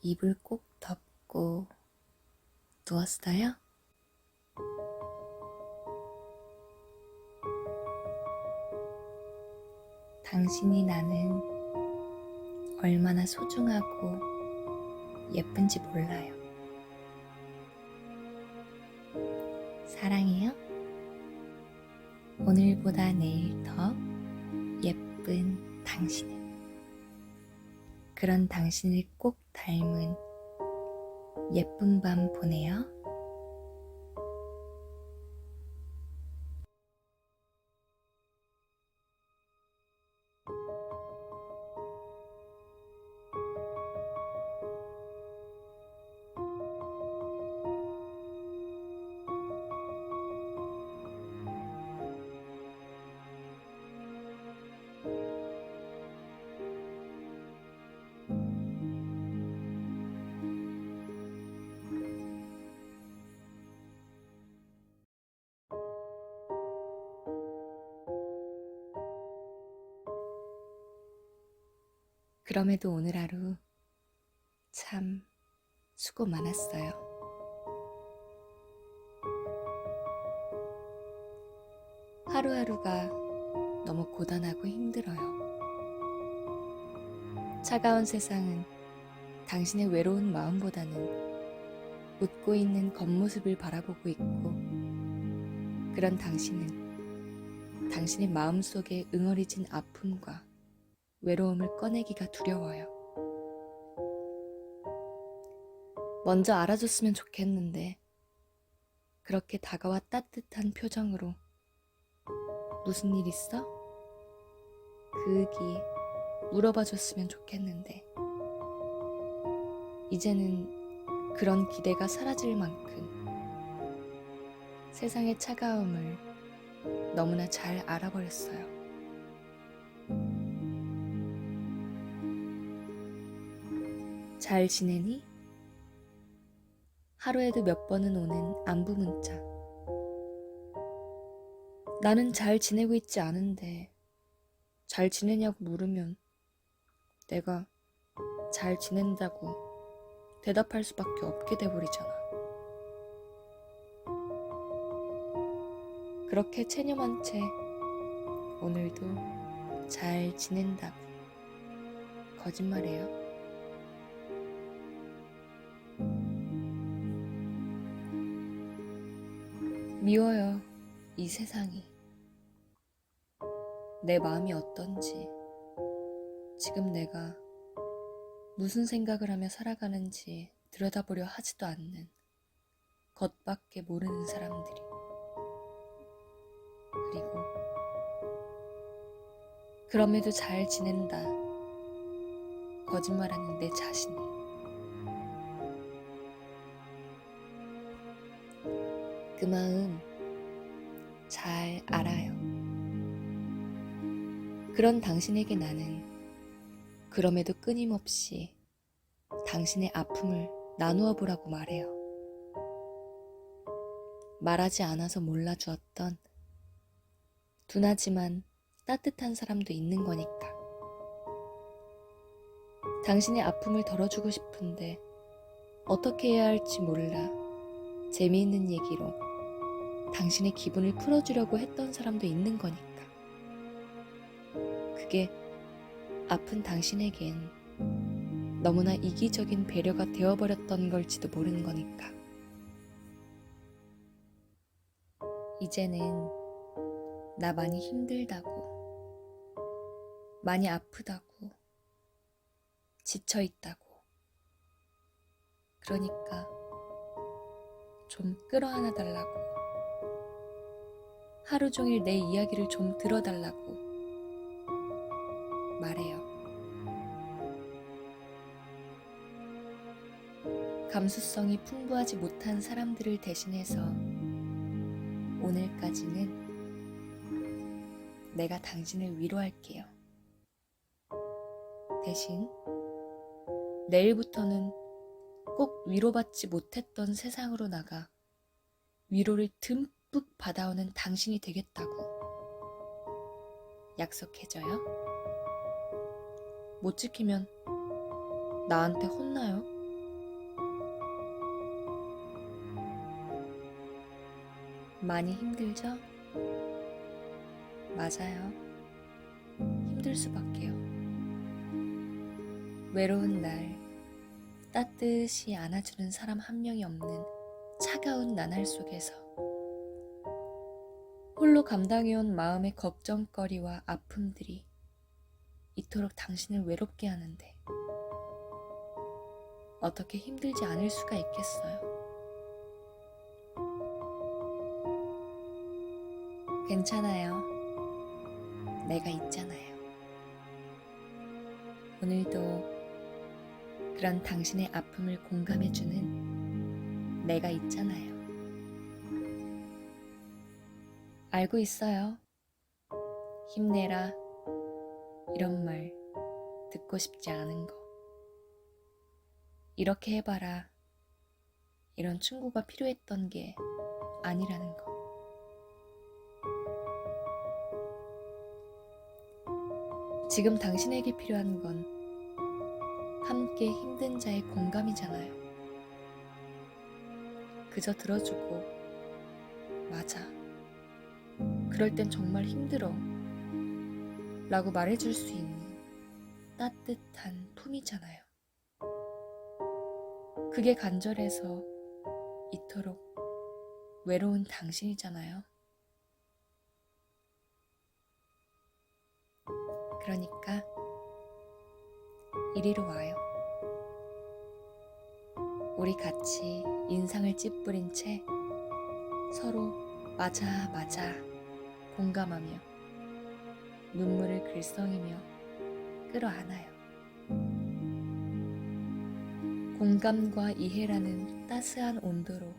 이불 꼭 덮고 누웠어요? 당신이 나는 얼마나 소중하고 예쁜지 몰라요. 사랑해요. 오늘보다 내일 더 예쁜 당신을. 그런 당신을 꼭 닮은 예쁜 밤 보내요. 그럼에도 오늘 하루 참 수고 많았어요. 하루하루가 너무 고단하고 힘들어요. 차가운 세상은 당신의 외로운 마음보다는 웃고 있는 겉모습을 바라보고 있고, 그런 당신은 당신의 마음속에 응어리진 아픔과 외로움을 꺼내기가 두려워요. 먼저 알아줬으면 좋겠는데, 그렇게 다가와 따뜻한 표정으로 무슨 일 있어? 그윽이 물어봐 줬으면 좋겠는데, 이제는 그런 기대가 사라질 만큼 세상의 차가움을 너무나 잘 알아버렸어요. 잘 지내니? 하루에도 몇 번은 오는 안부 문자. 나는 잘 지내고 있지 않은데 잘 지내냐고 물으면 내가 잘 지낸다고 대답할 수밖에 없게 돼버리잖아. 그렇게 체념한 채 오늘도 잘 지낸다고 거짓말해요. 미워요, 이 세상이. 내 마음이 어떤지, 지금 내가 무슨 생각을 하며 살아가는지 들여다보려 하지도 않는 겉밖에 모르는 사람들이. 그리고 그럼에도 잘 지낸다 거짓말하는 내 자신이. 그 마음 잘 알아요. 그런 당신에게 나는 그럼에도 끊임없이 당신의 아픔을 나누어 보라고 말해요. 말하지 않아서 몰라주었던 둔하지만 따뜻한 사람도 있는 거니까. 당신의 아픔을 덜어주고 싶은데 어떻게 해야 할지 몰라 재미있는 얘기로 당신의 기분을 풀어주려고 했던 사람도 있는 거니까. 그게 아픈 당신에겐 너무나 이기적인 배려가 되어버렸던 걸지도 모르는 거니까. 이제는 나 많이 힘들다고, 많이 아프다고, 지쳐있다고, 그러니까 좀 끌어안아 달라고, 하루 종일 내 이야기를 좀 들어달라고 말해요. 감수성이 풍부하지 못한 사람들을 대신해서 오늘까지는 내가 당신을 위로할게요. 대신 내일부터는 꼭 위로받지 못했던 세상으로 나가 위로를 듬뿍 받아오는 당신이 되겠다고 약속해줘요. 못 지키면 나한테 혼나요? 많이 힘들죠? 맞아요. 힘들 수밖에요. 외로운 날, 따뜻이 안아주는 사람 한 명이 없는 차가운 나날 속에서 홀로 감당해온 마음의 걱정거리와 아픔들이 이토록 당신을 외롭게 하는데 어떻게 힘들지 않을 수가 있겠어요. 괜찮아요. 내가 있잖아요. 오늘도 그런 당신의 아픔을 공감해주는 내가 있잖아요. 알고 있어요. 힘내라. 이런 말 듣고 싶지 않은 거. 이렇게 해봐라. 이런 충고가 필요했던 게 아니라는 거. 지금 당신에게 필요한 건 함께 힘든 자의 공감이잖아요. 그저 들어주고, 맞아. 그럴 땐 정말 힘들어. 라고 말해줄 수 있는 따뜻한 품이잖아요. 그게 간절해서 이토록 외로운 당신이잖아요. 그러니까 이리로 와요. 우리 같이 인상을 찌푸린 채 서로 맞아 공감하며 눈물을 글썽이며 끌어안아요. 공감과 이해라는 따스한 온도로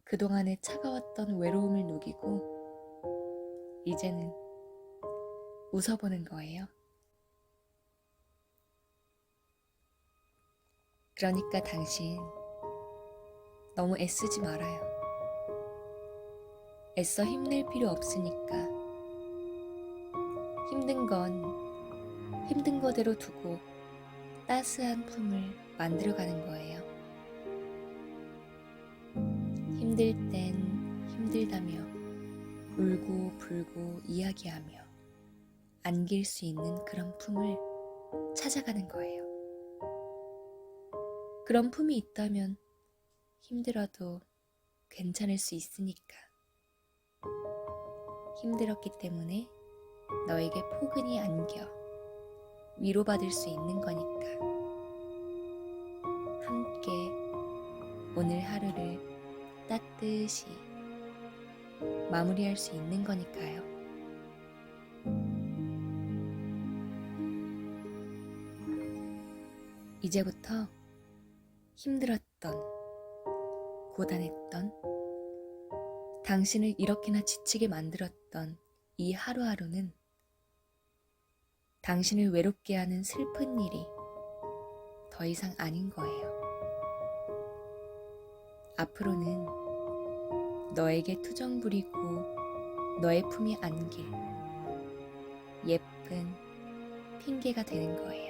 그동안의 차가웠던 외로움을 녹이고 이제는 웃어보는 거예요. 그러니까 당신 너무 애쓰지 말아요. 애써 힘낼 필요 없으니까. 힘든 건 힘든 거대로 두고 따스한 품을 만들어가는 거예요. 힘들 땐 힘들다며 울고 불고 이야기하며 안길 수 있는 그런 품을 찾아가는 거예요. 그런 품이 있다면 힘들어도 괜찮을 수 있으니까. 힘들었기 때문에 너에게 포근히 안겨 위로받을 수 있는 거니까. 함께 오늘 하루를 따뜻이 마무리할 수 있는 거니까요. 이제부터 힘들었던, 고단했던, 당신을 이렇게나 지치게 만들었던 이 하루하루는 당신을 외롭게 하는 슬픈 일이 더 이상 아닌 거예요. 앞으로는 너에게 투정 부리고 너의 품에 안길 예쁜 핑계가 되는 거예요.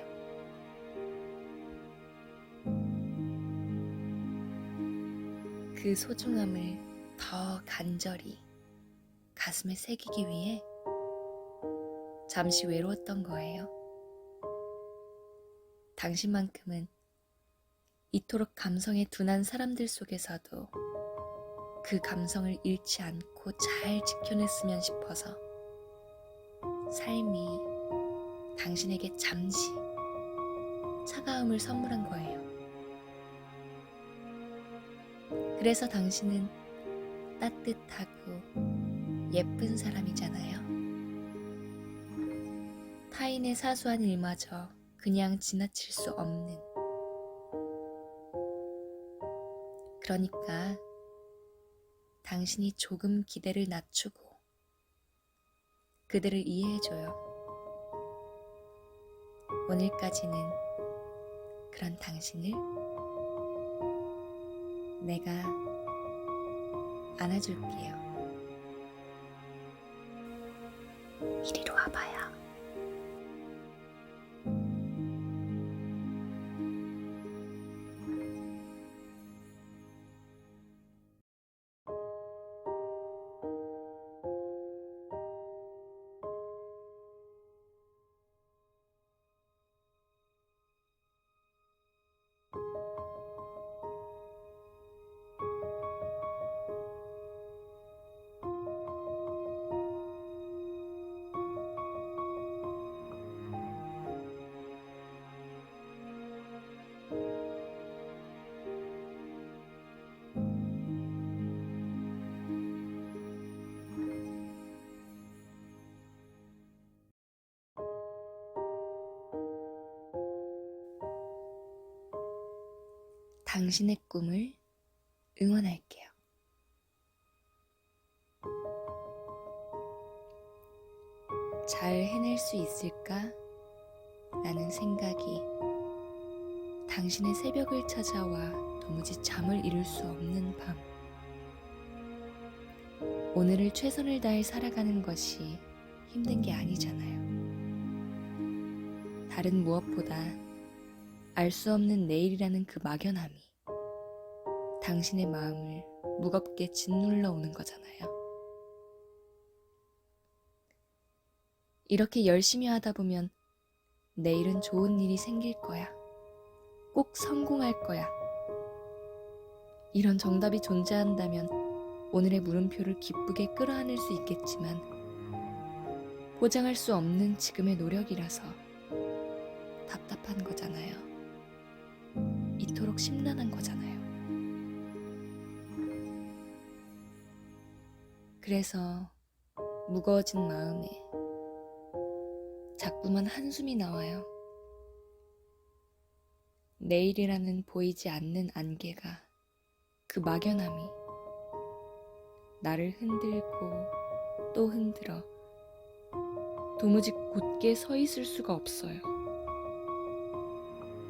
그 소중함을 더 간절히 가슴에 새기기 위해 잠시 외로웠던 거예요. 당신만큼은 이토록 감성에 둔한 사람들 속에서도 그 감성을 잃지 않고 잘 지켜냈으면 싶어서 삶이 당신에게 잠시 차가움을 선물한 거예요. 그래서 당신은 따뜻하고 예쁜 사람이잖아요. 타인의 사소한 일마저 그냥 지나칠 수 없는. 그러니까 당신이 조금 기대를 낮추고 그들을 이해해줘요. 오늘까지는 그런 당신을 내가 안아줄게요. 이리로 와봐요. 당신의 꿈을 응원할게요. 잘 해낼 수 있을까? 라는 생각이 당신의 새벽을 찾아와 도무지 잠을 이룰 수 없는 밤. 오늘을 최선을 다해 살아가는 것이 힘든 게 아니잖아요. 다른 무엇보다 알 수 없는 내일이라는 그 막연함이 당신의 마음을 무겁게 짓눌러 오는 거잖아요. 이렇게 열심히 하다 보면 내일은 좋은 일이 생길 거야. 꼭 성공할 거야. 이런 정답이 존재한다면 오늘의 물음표를 기쁘게 끌어안을 수 있겠지만 보장할 수 없는 지금의 노력이라서 답답한 거잖아요. 이토록 심란한 거잖아요. 그래서 무거워진 마음에 자꾸만 한숨이 나와요. 내일이라는 보이지 않는 안개가, 그 막연함이 나를 흔들고 또 흔들어 도무지 곧게 서 있을 수가 없어요.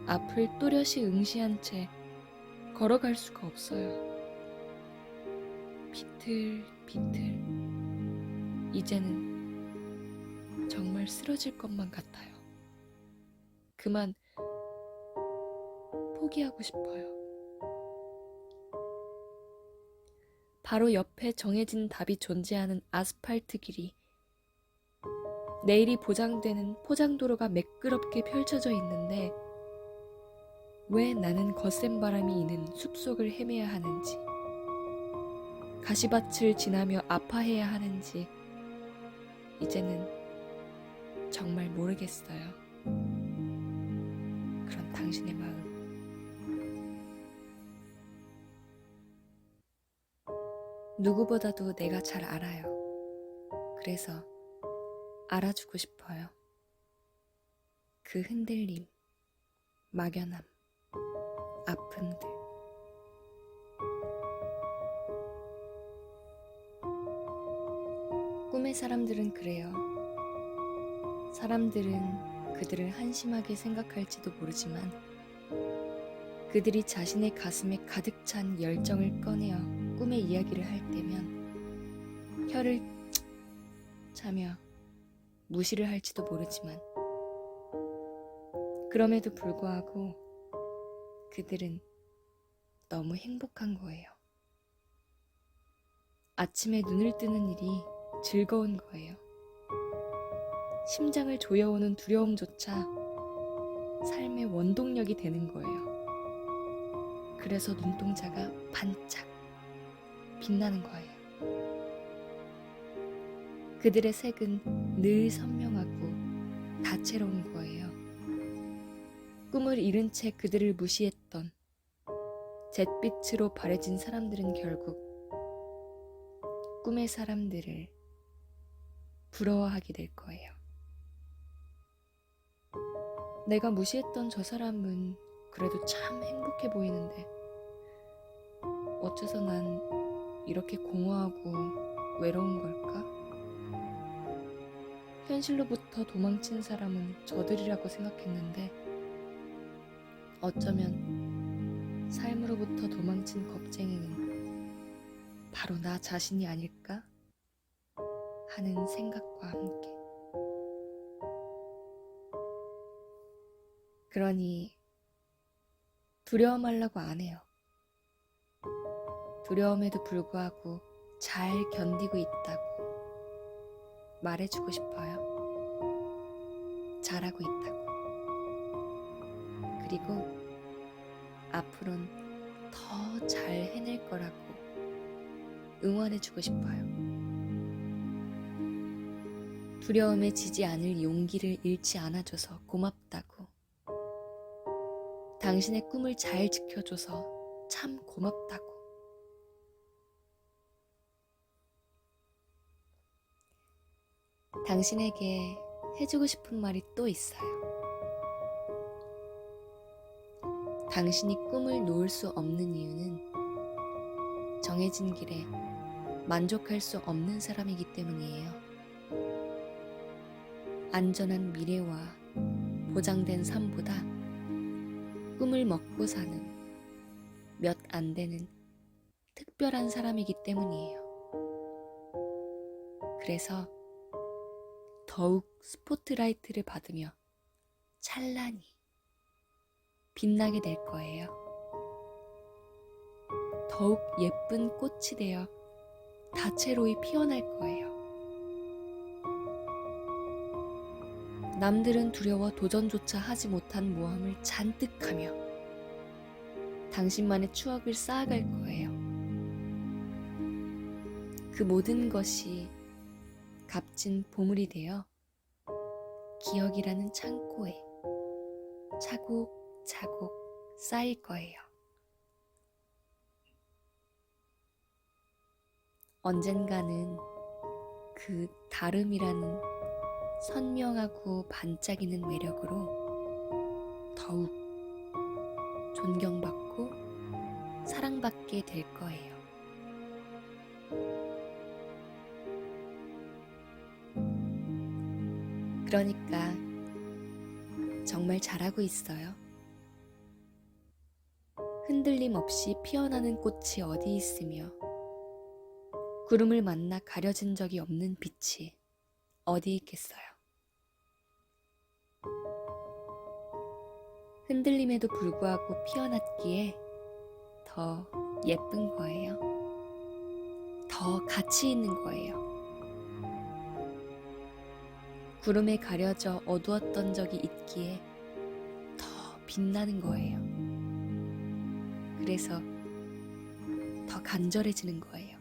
앞을 또렷이 응시한 채 걸어갈 수가 없어요. 비틀비틀 이제는 정말 쓰러질 것만 같아요. 그만 포기하고 싶어요. 바로 옆에 정해진 답이 존재하는 아스팔트 길이, 내일이 보장되는 포장도로가 매끄럽게 펼쳐져 있는데 왜 나는 거센 바람이 이는 숲속을 헤매야 하는지, 가시밭을 지나며 아파해야 하는지 이제는 정말 모르겠어요. 그런 당신의 마음. 누구보다도 내가 잘 알아요. 그래서 알아주고 싶어요. 그 흔들림, 막연함, 아픔들. 꿈의 사람들은 그래요. 사람들은 그들을 한심하게 생각할지도 모르지만 그들이 자신의 가슴에 가득 찬 열정을 꺼내어 꿈의 이야기를 할 때면 혀를 차며 무시를 할지도 모르지만 그럼에도 불구하고 그들은 너무 행복한 거예요. 아침에 눈을 뜨는 일이 즐거운 거예요. 심장을 조여오는 두려움조차 삶의 원동력이 되는 거예요. 그래서 눈동자가 반짝 빛나는 거예요. 그들의 색은 늘 선명하고 다채로운 거예요. 꿈을 잃은 채 그들을 무시했던 잿빛으로 바래진 사람들은 결국 꿈의 사람들을 부러워하게 될 거예요. 내가 무시했던 저 사람은 그래도 참 행복해 보이는데 어째서 난 이렇게 공허하고 외로운 걸까? 현실로부터 도망친 사람은 저들이라고 생각했는데 어쩌면 삶으로부터 도망친 겁쟁이는 바로 나 자신이 아닐까? 하는 생각과 함께. 그러니 두려워 말라고 안 해요. 두려움에도 불구하고 잘 견디고 있다고 말해주고 싶어요. 잘하고 있다고. 그리고 앞으론 더 잘 해낼 거라고 응원해주고 싶어요. 두려움에 지지 않을 용기를 잃지 않아줘서 고맙다고. 당신의 꿈을 잘 지켜줘서 참 고맙다고. 당신에게 해주고 싶은 말이 또 있어요. 당신이 꿈을 놓을 수 없는 이유는 정해진 길에 만족할 수 없는 사람이기 때문이에요. 안전한 미래와 보장된 삶보다 꿈을 먹고 사는 몇 안 되는 특별한 사람이기 때문이에요. 그래서 더욱 스포트라이트를 받으며 찬란히 빛나게 될 거예요. 더욱 예쁜 꽃이 되어 다채로이 피어날 거예요. 남들은 두려워 도전조차 하지 못한 모험을 잔뜩 하며 당신만의 추억을 쌓아갈 거예요. 그 모든 것이 값진 보물이 되어 기억이라는 창고에 차곡차곡 쌓일 거예요. 언젠가는 그 다름이라는 선명하고 반짝이는 매력으로 더욱 존경받고 사랑받게 될 거예요. 그러니까 정말 잘하고 있어요. 흔들림 없이 피어나는 꽃이 어디 있으며 구름을 만나 가려진 적이 없는 빛이 어디 있겠어요. 흔들림에도 불구하고 피어났기에 더 예쁜 거예요. 더 가치 있는 거예요. 구름에 가려져 어두웠던 적이 있기에 더 빛나는 거예요. 그래서 더 간절해지는 거예요.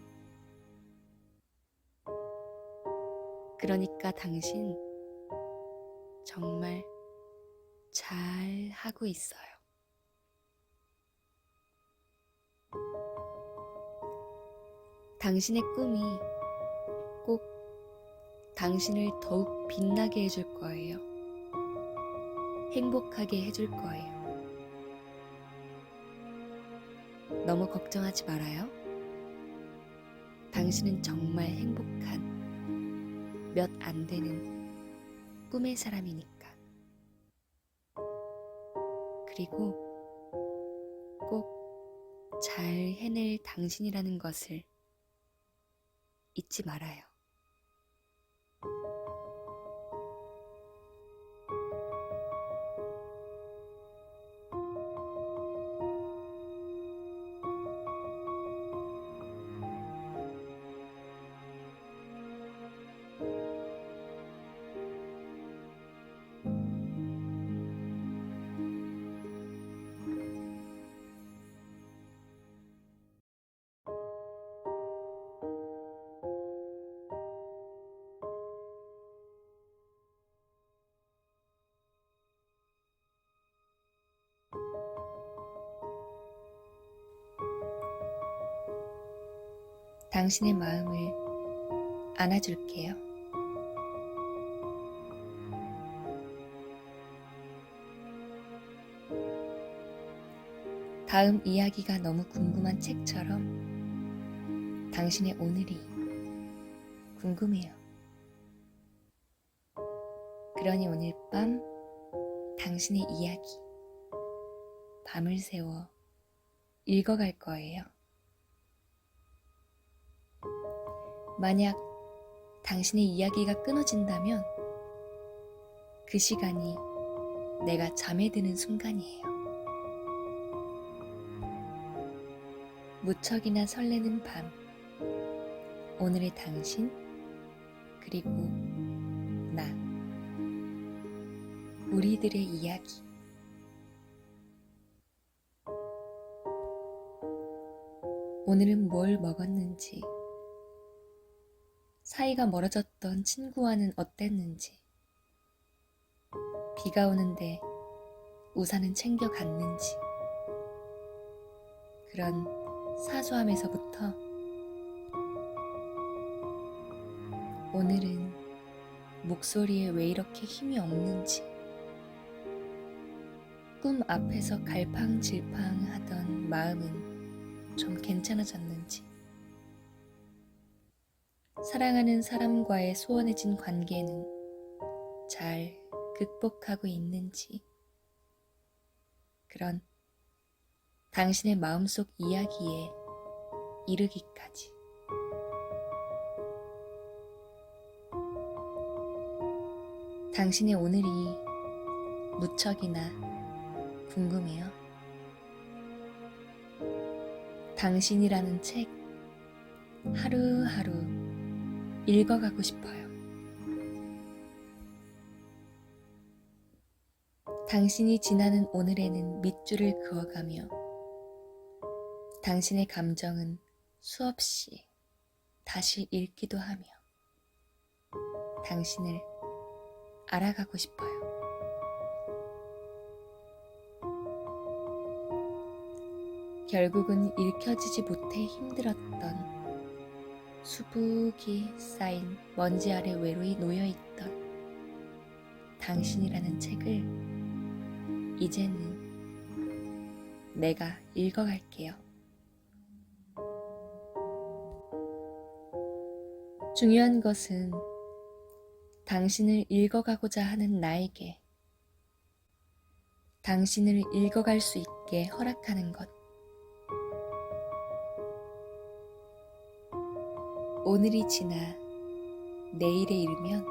그러니까 당신 정말 잘 하고 있어요. 당신의 꿈이 꼭 당신을 더욱 빛나게 해줄 거예요. 행복하게 해줄 거예요. 너무 걱정하지 말아요. 당신은 정말 행복한 몇 안 되는 꿈의 사람이니까. 그리고 꼭 잘 해낼 당신이라는 것을 잊지 말아요. 당신의 마음을 안아줄게요. 다음 이야기가 너무 궁금한 책처럼 당신의 오늘이 궁금해요. 그러니 오늘 밤 당신의 이야기 밤을 새워 읽어갈 거예요. 만약 당신의 이야기가 끊어진다면 그 시간이 내가 잠에 드는 순간이에요. 무척이나 설레는 밤, 오늘의 당신, 그리고 나, 우리들의 이야기. 오늘은 뭘 먹었는지, 사이가 멀어졌던 친구와는 어땠는지, 비가 오는데 우산은 챙겨갔는지, 그런 사소함에서부터 오늘은 목소리에 왜 이렇게 힘이 없는지, 꿈 앞에서 갈팡질팡하던 마음은 좀 괜찮아졌는지, 사랑하는 사람과의 소원해진 관계는 잘 극복하고 있는지, 그런 당신의 마음속 이야기에 이르기까지. 당신의 오늘이 무척이나 궁금해요. 당신이라는 책 하루하루 읽어가고 싶어요. 당신이 지나는 오늘에는 밑줄을 그어가며 당신의 감정은 수없이 다시 읽기도 하며 당신을 알아가고 싶어요. 결국은 읽혀지지 못해 힘들었던 수북이 쌓인 먼지 아래 외로이 놓여있던 당신이라는 책을 이제는 내가 읽어갈게요. 중요한 것은 당신을 읽어가고자 하는 나에게 당신을 읽어갈 수 있게 허락하는 것. 오늘이 지나 내일에 이르면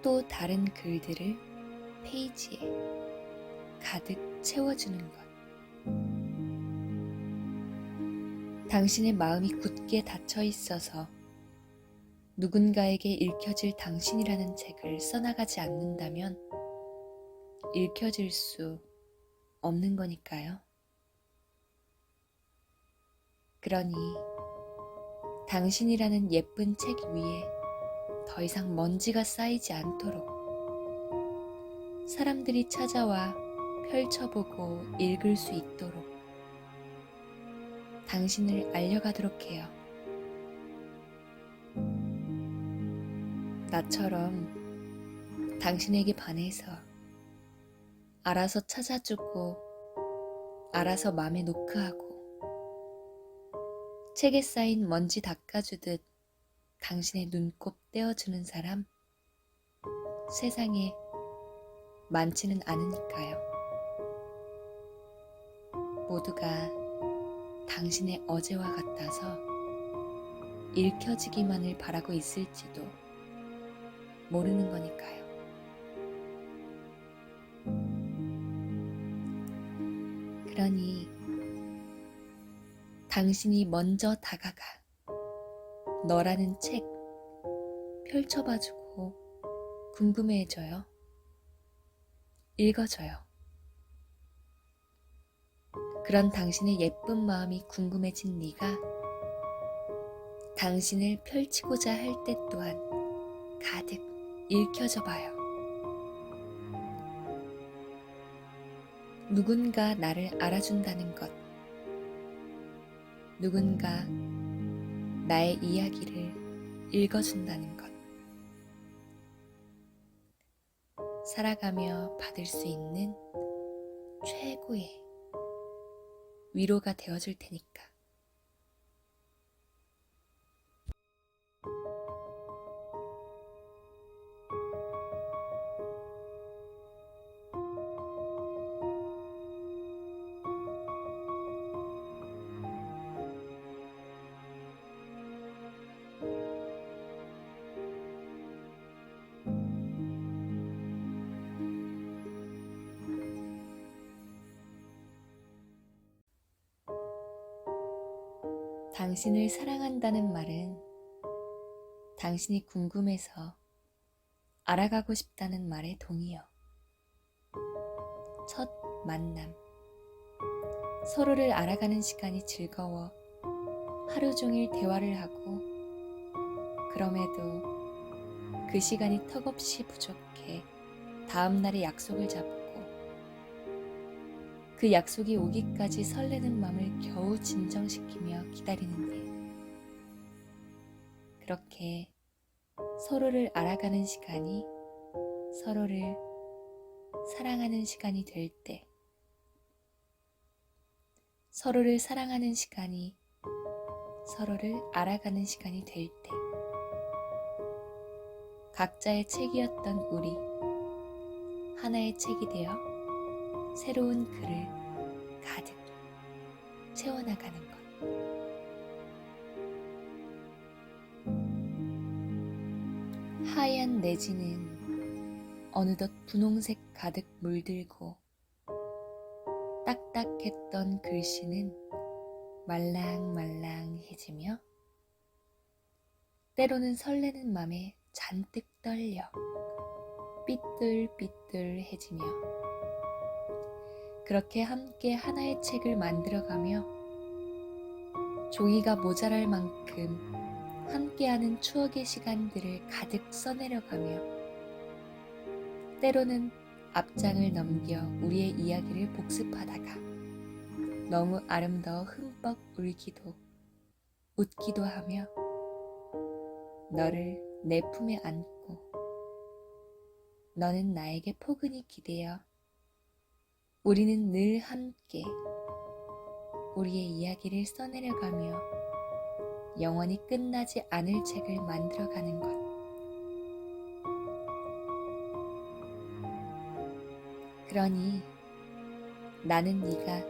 또 다른 글들을 페이지에 가득 채워주는 것. 당신의 마음이 굳게 닫혀 있어서 누군가에게 읽혀질 당신이라는 책을 써나가지 않는다면 읽혀질 수 없는 거니까요. 그러니 당신이라는 예쁜 책 위에 더 이상 먼지가 쌓이지 않도록 사람들이 찾아와 펼쳐보고 읽을 수 있도록 당신을 알려가도록 해요. 나처럼 당신에게 반해서 알아서 찾아주고 알아서 맘에 노크하고 책에 쌓인 먼지 닦아주듯 당신의 눈곱 떼어주는 사람 세상에 많지는 않으니까요. 모두가 당신의 어제와 같아서 읽혀지기만을 바라고 있을지도 모르는 거니까요. 그러니 당신이 먼저 다가가 너라는 책 펼쳐봐주고 궁금해해줘요. 읽어줘요. 그런 당신의 예쁜 마음이 궁금해진 네가 당신을 펼치고자 할 때 또한 가득 읽혀져 봐요. 누군가 나를 알아준다는 것, 누군가 나의 이야기를 읽어준다는 것, 살아가며 받을 수 있는 최고의 위로가 되어줄 테니까. 당신을 사랑한다는 말은 당신이 궁금해서 알아가고 싶다는 말에 동의요. 첫 만남, 서로를 알아가는 시간이 즐거워 하루 종일 대화를 하고 그럼에도 그 시간이 턱없이 부족해 다음 날에 약속을 잡고 그 약속이 오기까지 설레는 마음을 겨우 진정시키며 기다리는데 그렇게 서로를 알아가는 시간이 서로를 사랑하는 시간이 될 때, 서로를 사랑하는 시간이 서로를 알아가는 시간이 될 때, 각자의 책이었던 우리, 하나의 책이 되어 새로운 글을 가득 채워나가는 것. 하얀 내지는 어느덧 분홍색 가득 물들고 딱딱했던 글씨는 말랑말랑해지며 때로는 설레는 맘에 잔뜩 떨려 삐뚤삐뚤해지며 그렇게 함께 하나의 책을 만들어가며 종이가 모자랄 만큼 함께하는 추억의 시간들을 가득 써내려가며 때로는 앞장을 넘겨 우리의 이야기를 복습하다가 너무 아름다워 흠뻑 울기도 웃기도 하며 너를 내 품에 안고 너는 나에게 포근히 기대어 우리는 늘 함께 우리의 이야기를 써내려가며 영원히 끝나지 않을 책을 만들어가는 것. 그러니 나는 네가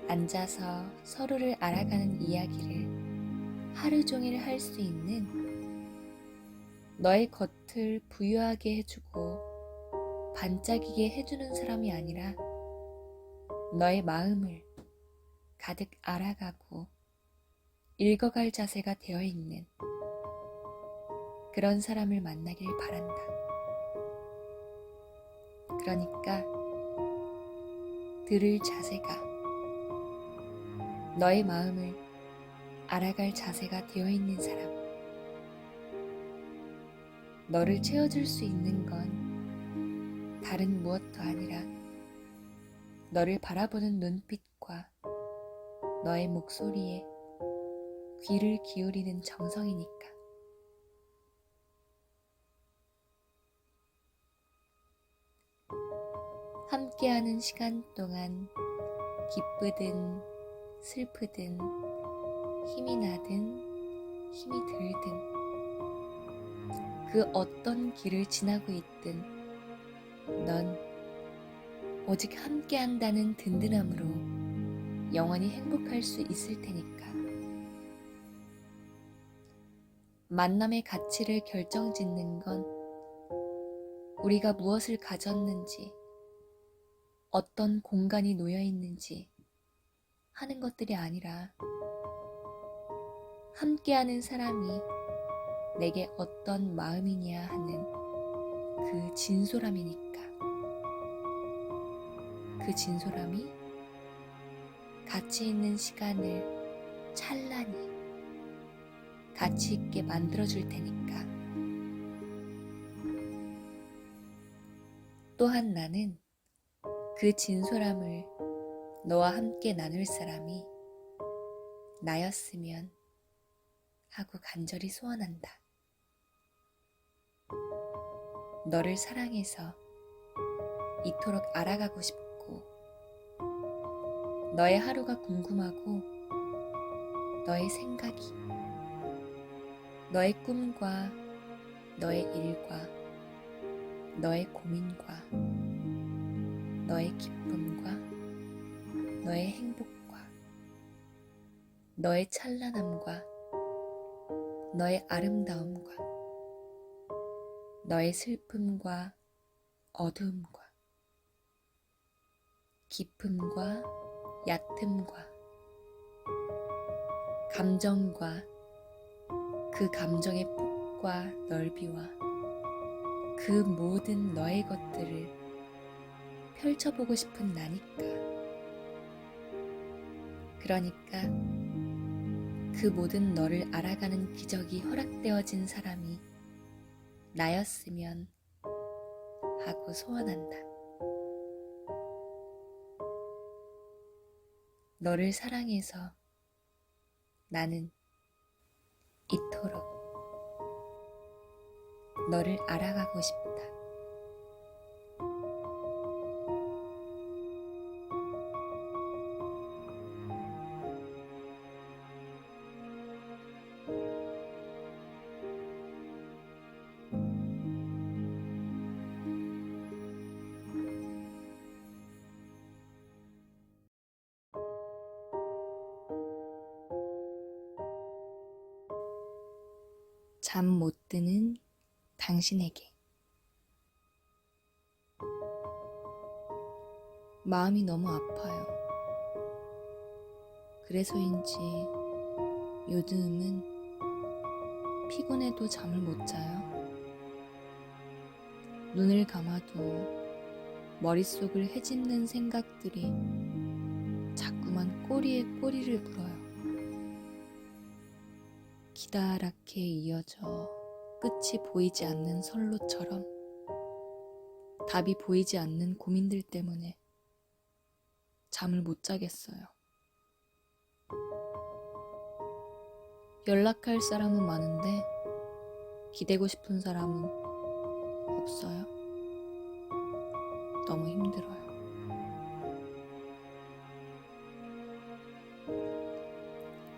앉아서 서로를 알아가는 이야기를 하루 종일 할 수 있는 너의 겉을 부유하게 해주고 반짝이게 해주는 사람이 아니라 너의 마음을 가득 알아가고 읽어갈 자세가 되어 있는 그런 사람을 만나길 바란다. 그러니까 들을 자세가 너의 마음을 알아갈 자세가 되어 있는 사람, 너를 채워줄 수 있는 건 다른 무엇도 아니라 너를 바라보는 눈빛과 너의 목소리에 귀를 기울이는 정성이니까. 함께하는 시간 동안 기쁘든 슬프든 힘이 나든 힘이 들든 그 어떤 길을 지나고 있든 넌 오직 함께한다는 든든함으로 영원히 행복할 수 있을 테니까. 만남의 가치를 결정짓는 건 우리가 무엇을 가졌는지, 어떤 공간이 놓여 있는지 하는 것들이 아니라 함께하는 사람이 내게 어떤 마음이냐 하는 그 진솔함이니까. 그 진솔함이 가치 있는 시간을 찬란히 가치 있게 만들어줄 테니까. 또한 나는 그 진솔함을 너와 함께 나눌 사람이 나였으면 하고 간절히 소원한다. 너를 사랑해서 이토록 알아가고 싶고 너의 하루가 궁금하고 너의 생각이 너의 꿈과 너의 일과 너의 고민과 너의 기쁨과 너의 행복과 너의 찬란함과 너의 아름다움과 너의 슬픔과 어두움과 깊음과 얕음과 감정과 그 감정의 폭과 넓이와 그 모든 너의 것들을 펼쳐보고 싶은 나니까. 그러니까 그 모든 너를 알아가는 기적이 허락되어진 사람이 나였으면 하고 소원한다. 너를 사랑해서 나는 이토록 너를 알아가고 싶다. 잠 못 드는 당신에게. 마음이 너무 아파요. 그래서인지 요즘은 피곤해도 잠을 못 자요. 눈을 감아도 머릿속을 헤집는 생각들이 자꾸만 꼬리에 꼬리를 물어요. 기다랗게 이어져 끝이 보이지 않는 선로처럼 답이 보이지 않는 고민들 때문에 잠을 못 자겠어요. 연락할 사람은 많은데 기대고 싶은 사람은 없어요. 너무 힘들어요.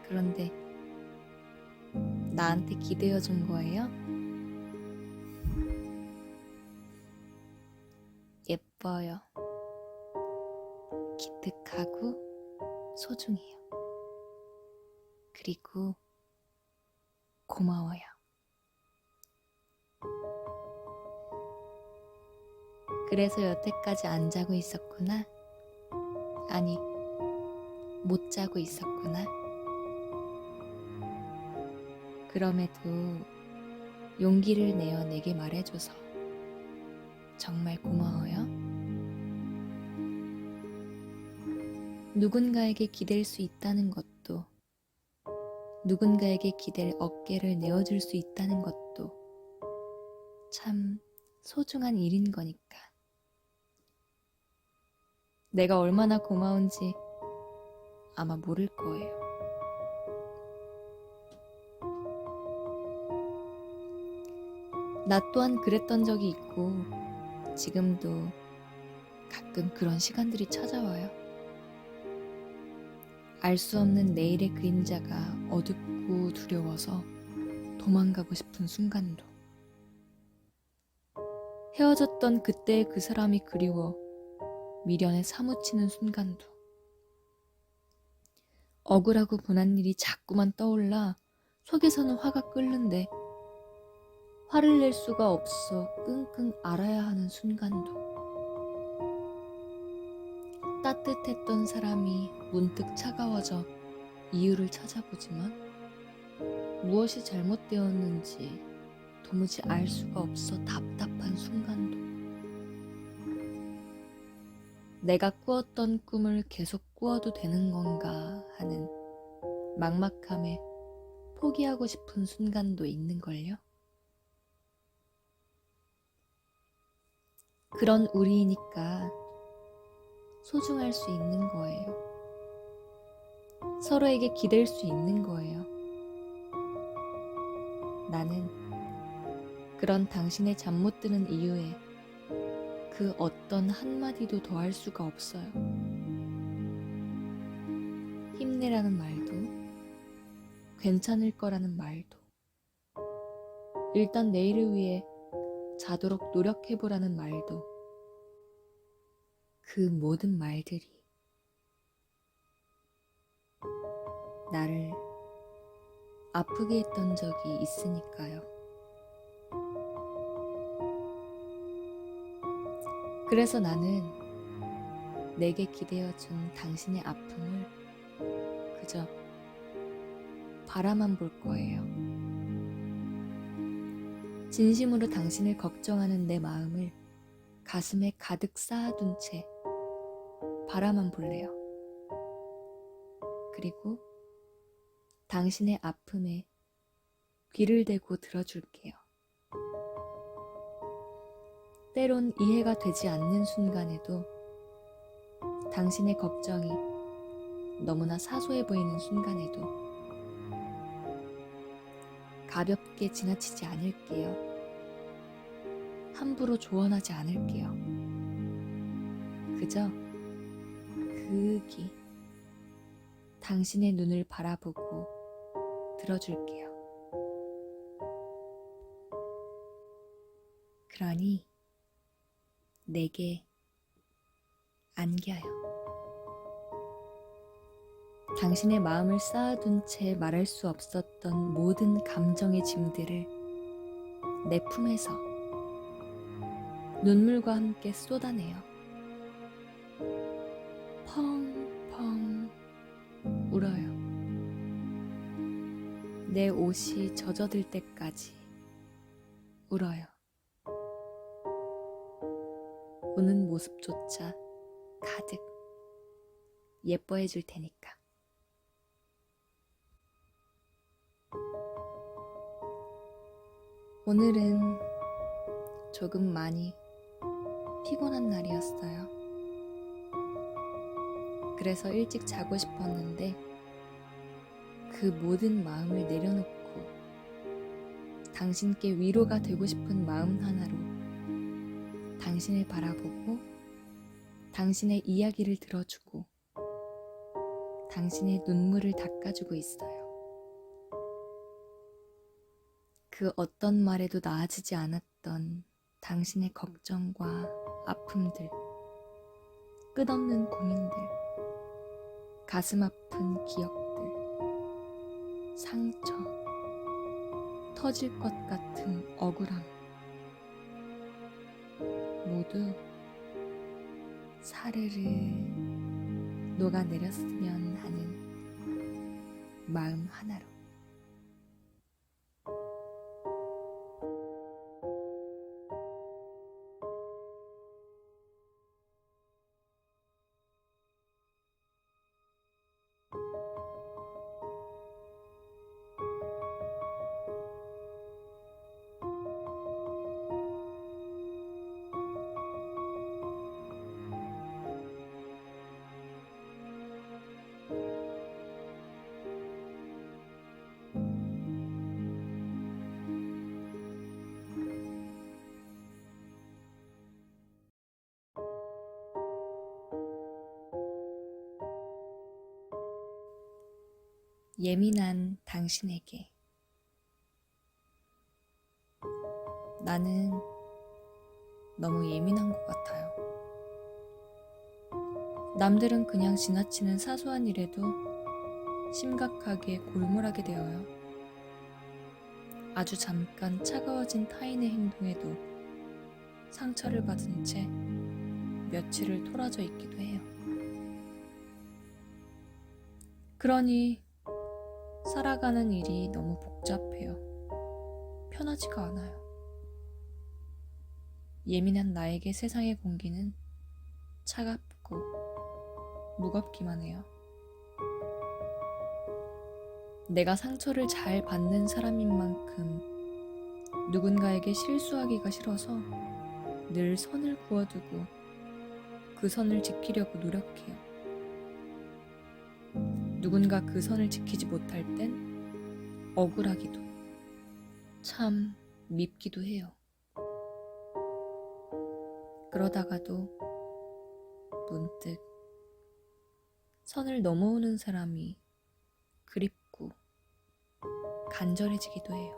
그런데 나한테 기대어 준 거예요? 예뻐요. 기특하고 소중해요. 그리고 고마워요. 그래서 여태까지 안 자고 있었구나. 아니, 못 자고 있었구나. 그럼에도 용기를 내어 내게 말해줘서 정말 고마워요. 누군가에게 기댈 수 있다는 것도, 누군가에게 기댈 어깨를 내어줄 수 있다는 것도 참 소중한 일인 거니까. 내가 얼마나 고마운지 아마 모를 거예요. 나 또한 그랬던 적이 있고 지금도 가끔 그런 시간들이 찾아와요. 알 수 없는 내일의 그림자가 어둡고 두려워서 도망가고 싶은 순간도, 헤어졌던 그때의 그 사람이 그리워 미련에 사무치는 순간도, 억울하고 분한 일이 자꾸만 떠올라 속에서는 화가 끓는데 화를 낼 수가 없어 끙끙 앓아야 하는 순간도, 따뜻했던 사람이 문득 차가워져 이유를 찾아보지만 무엇이 잘못되었는지 도무지 알 수가 없어 답답한 순간도, 내가 꾸었던 꿈을 계속 꾸어도 되는 건가 하는 막막함에 포기하고 싶은 순간도 있는걸요. 그런 우리이니까 소중할 수 있는 거예요. 서로에게 기댈 수 있는 거예요. 나는 그런 당신의 잠 못 드는 이유에 그 어떤 한마디도 더할 수가 없어요. 힘내라는 말도, 괜찮을 거라는 말도, 일단 내일을 위해 자도록 노력해보라는 말도, 그 모든 말들이 나를 아프게 했던 적이 있으니까요. 그래서 나는 내게 기대어준 당신의 아픔을 그저 바라만 볼 거예요. 진심으로 당신을 걱정하는 내 마음을 가슴에 가득 쌓아둔 채 바라만 볼래요. 그리고 당신의 아픔에 귀를 대고 들어줄게요. 때론 이해가 되지 않는 순간에도, 당신의 걱정이 너무나 사소해 보이는 순간에도 가볍게 지나치지 않을게요. 함부로 조언하지 않을게요. 그저 극히 당신의 눈을 바라보고 들어줄게요. 그러니 내게 안겨요. 당신의 마음을 쌓아둔 채 말할 수 없었던 모든 감정의 짐들을 내 품에서 눈물과 함께 쏟아내요. 펑펑 울어요. 내 옷이 젖어들 때까지 울어요. 우는 모습조차 가득 예뻐해 줄 테니까. 오늘은 조금 많이 피곤한 날이었어요. 그래서 일찍 자고 싶었는데 그 모든 마음을 내려놓고 당신께 위로가 되고 싶은 마음 하나로 당신을 바라보고 당신의 이야기를 들어주고 당신의 눈물을 닦아주고 있어요. 그 어떤 말에도 나아지지 않았던 당신의 걱정과 아픔들, 끝없는 고민들, 가슴 아픈 기억들, 상처, 터질 것 같은 억울함, 모두 사르르 녹아내렸으면 하는 마음 하나로. 예민한 당신에게. 나는 너무 예민한 것 같아요. 남들은 그냥 지나치는 사소한 일에도 심각하게 골몰하게 되어요. 아주 잠깐 차가워진 타인의 행동에도 상처를 받은 채 며칠을 토라져 있기도 해요. 그러니 살아가는 일이 너무 복잡해요. 편하지가 않아요. 예민한 나에게 세상의 공기는 차갑고 무겁기만 해요. 내가 상처를 잘 받는 사람인 만큼 누군가에게 실수하기가 싫어서 늘 선을 그어두고 그 선을 지키려고 노력해요. 누군가 그 선을 지키지 못할 땐 억울하기도, 참 밉기도 해요. 그러다가도 문득 선을 넘어오는 사람이 그립고 간절해지기도 해요.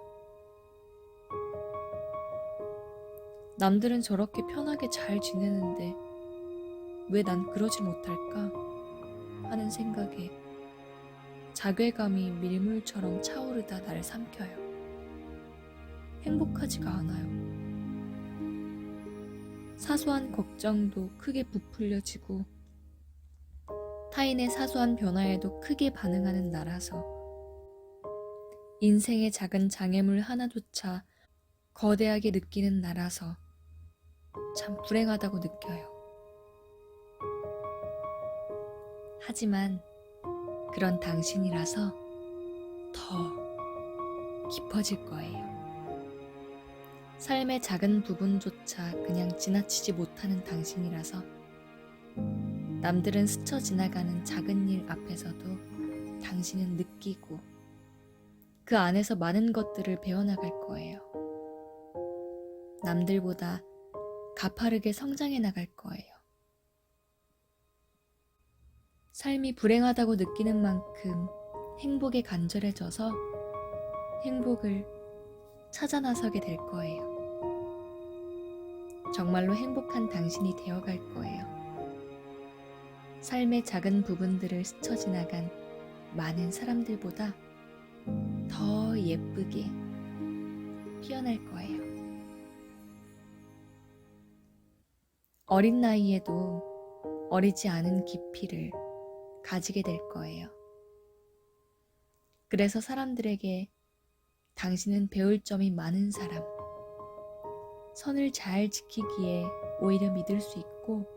남들은 저렇게 편하게 잘 지내는데 왜 난 그러지 못할까 하는 생각에 자괴감이 밀물처럼 차오르다 날 삼켜요. 행복하지가 않아요. 사소한 걱정도 크게 부풀려지고 타인의 사소한 변화에도 크게 반응하는 나라서 인생의 작은 장애물 하나조차 거대하게 느끼는 나라서 참 불행하다고 느껴요. 하지만 그런 당신이라서 더 깊어질 거예요. 삶의 작은 부분조차 그냥 지나치지 못하는 당신이라서 남들은 스쳐 지나가는 작은 일 앞에서도 당신은 느끼고 그 안에서 많은 것들을 배워나갈 거예요. 남들보다 가파르게 성장해 나갈 거예요. 삶이 불행하다고 느끼는 만큼 행복에 간절해져서 행복을 찾아 나서게 될 거예요. 정말로 행복한 당신이 되어갈 거예요. 삶의 작은 부분들을 스쳐 지나간 많은 사람들보다 더 예쁘게 피어날 거예요. 어린 나이에도 어리지 않은 깊이를 가지게 될 거예요. 그래서 사람들에게 당신은 배울 점이 많은 사람, 선을 잘 지키기에 오히려 믿을 수 있고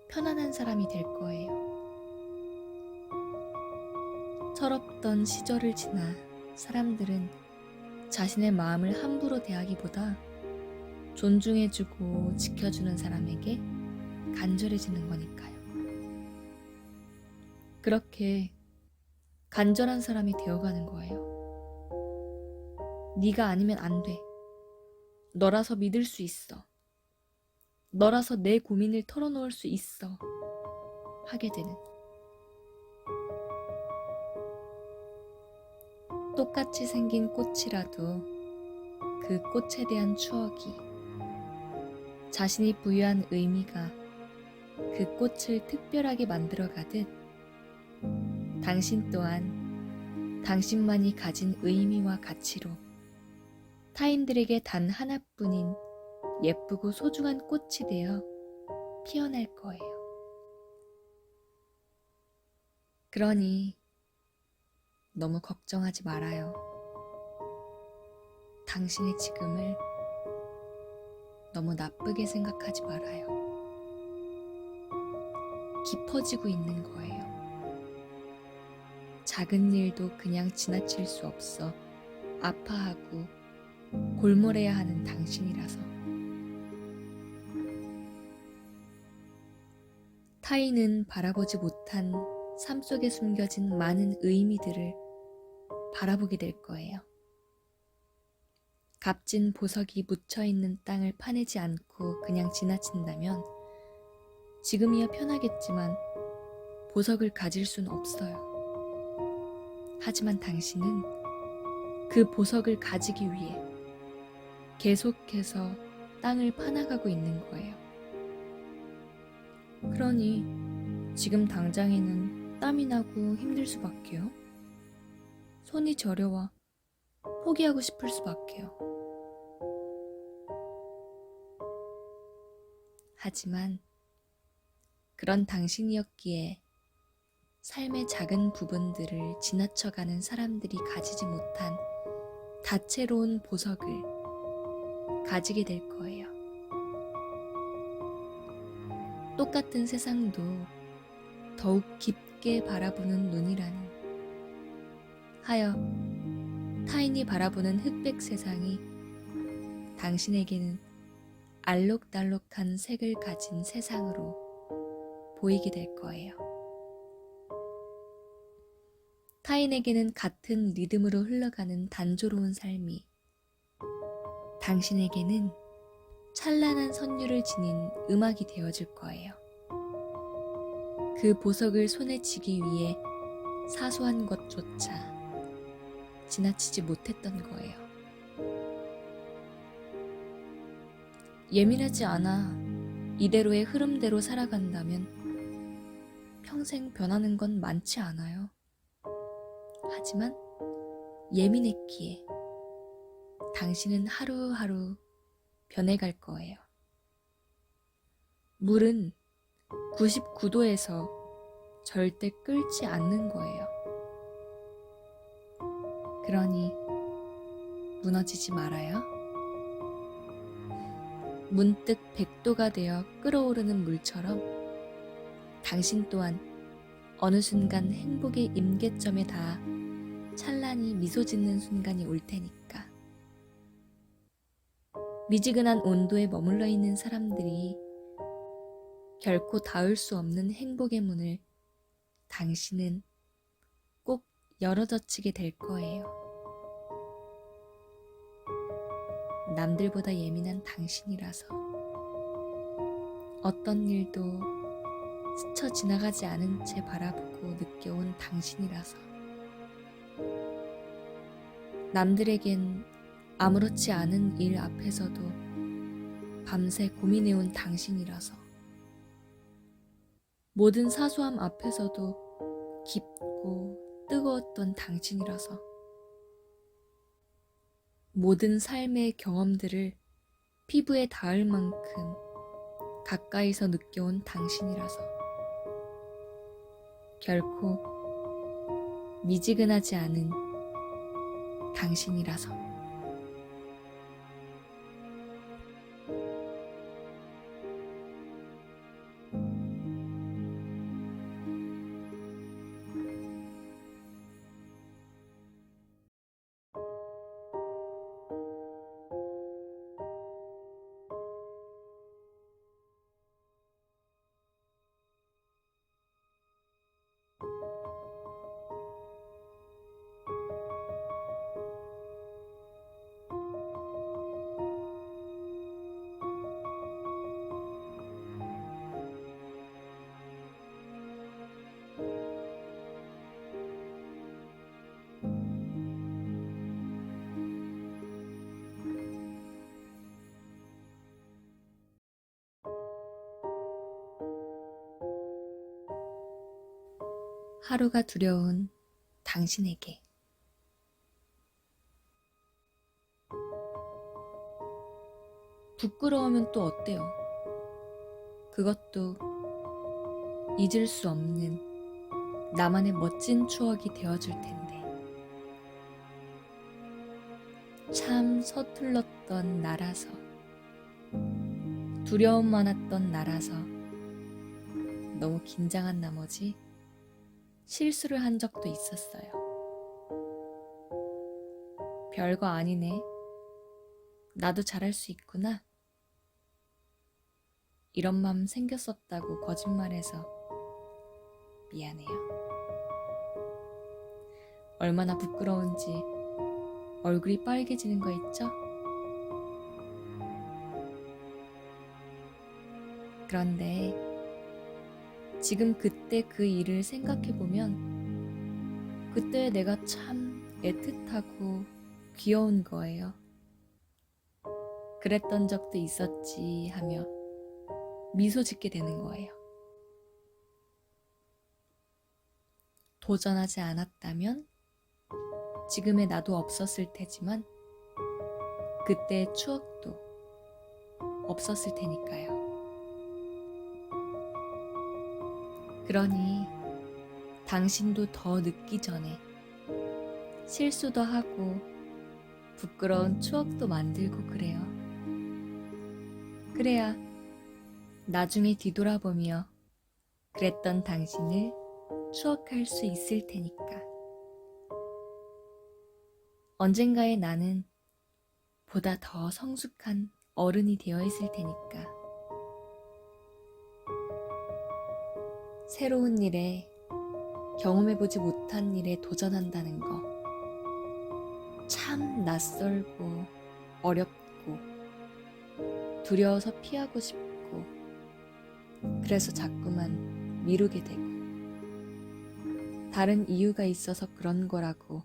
편안한 사람이 될 거예요. 철없던 시절을 지나 사람들은 자신의 마음을 함부로 대하기보다 존중해주고 지켜주는 사람에게 간절해지는 거니까요. 그렇게 간절한 사람이 되어가는 거예요. 네가 아니면 안 돼. 너라서 믿을 수 있어. 너라서 내 고민을 털어놓을 수 있어. 하게 되는. 똑같이 생긴 꽃이라도 그 꽃에 대한 추억이, 자신이 부여한 의미가 그 꽃을 특별하게 만들어가듯 당신 또한 당신만이 가진 의미와 가치로 타인들에게 단 하나뿐인 예쁘고 소중한 꽃이 되어 피어날 거예요. 그러니 너무 걱정하지 말아요. 당신의 지금을 너무 나쁘게 생각하지 말아요. 깊어지고 있는 거예요. 작은 일도 그냥 지나칠 수 없어 아파하고 골몰해야 하는 당신이라서. 타인은 바라보지 못한 삶 속에 숨겨진 많은 의미들을 바라보게 될 거예요. 값진 보석이 묻혀있는 땅을 파내지 않고 그냥 지나친다면 지금이야 편하겠지만 보석을 가질 순 없어요. 하지만 당신은 그 보석을 가지기 위해 계속해서 땅을 파나가고 있는 거예요. 그러니 지금 당장에는 땀이 나고 힘들 수밖에요. 손이 저려와 포기하고 싶을 수밖에요. 하지만 그런 당신이었기에 삶의 작은 부분들을 지나쳐가는 사람들이 가지지 못한 다채로운 보석을 가지게 될 거예요. 똑같은 세상도 더욱 깊게 바라보는 눈이라는 하여 타인이 바라보는 흑백 세상이 당신에게는 알록달록한 색을 가진 세상으로 보이게 될 거예요. 타인에게는 같은 리듬으로 흘러가는 단조로운 삶이 당신에게는 찬란한 선율을 지닌 음악이 되어줄 거예요. 그 보석을 손에 쥐기 위해 사소한 것조차 지나치지 못했던 거예요. 예민하지 않아 이대로의 흐름대로 살아간다면 평생 변하는 건 많지 않아요. 하지만 예민했기에 당신은 하루하루 변해갈 거예요. 물은 99도에서 절대 끓지 않는 거예요. 그러니 무너지지 말아요. 문득 100도가 되어 끓어오르는 물처럼 당신 또한 어느 순간 행복의 임계점에 닿아 찬란히 미소 짓는 순간이 올 테니까. 미지근한 온도에 머물러 있는 사람들이 결코 닿을 수 없는 행복의 문을 당신은 꼭 열어젖히게 될 거예요. 남들보다 예민한 당신이라서, 어떤 일도 스쳐 지나가지 않은 채 바라보고 느껴온 당신이라서, 남들에겐 아무렇지 않은 일 앞에서도 밤새 고민해온 당신이라서, 모든 사소함 앞에서도 깊고 뜨거웠던 당신이라서, 모든 삶의 경험들을 피부에 닿을 만큼 가까이서 느껴온 당신이라서. 결코 미지근하지 않은 당신이라서. 하루가 두려운 당신에게. 부끄러우면 또 어때요? 그것도 잊을 수 없는 나만의 멋진 추억이 되어줄 텐데. 참 서툴렀던 나라서, 두려움 많았던 나라서 너무 긴장한 나머지 실수를 한 적도 있었어요. 별거 아니네. 나도 잘할 수 있구나. 이런 맘 생겼었다고 거짓말해서 미안해요. 얼마나 부끄러운지 얼굴이 빨개지는 거 있죠? 그런데 지금 그때 그 일을 생각해보면 그때 내가 참 애틋하고 귀여운 거예요. 그랬던 적도 있었지 하며 미소 짓게 되는 거예요. 도전하지 않았다면 지금의 나도 없었을 테지만 그때의 추억도 없었을 테니까요. 그러니 당신도 더 늦기 전에 실수도 하고 부끄러운 추억도 만들고 그래요. 그래야 나중에 뒤돌아보며 그랬던 당신을 추억할 수 있을 테니까. 언젠가의 나는 보다 더 성숙한 어른이 되어 있을 테니까. 새로운 일에, 경험해보지 못한 일에 도전한다는 거 참 낯설고 어렵고 두려워서 피하고 싶고 그래서 자꾸만 미루게 되고 다른 이유가 있어서 그런 거라고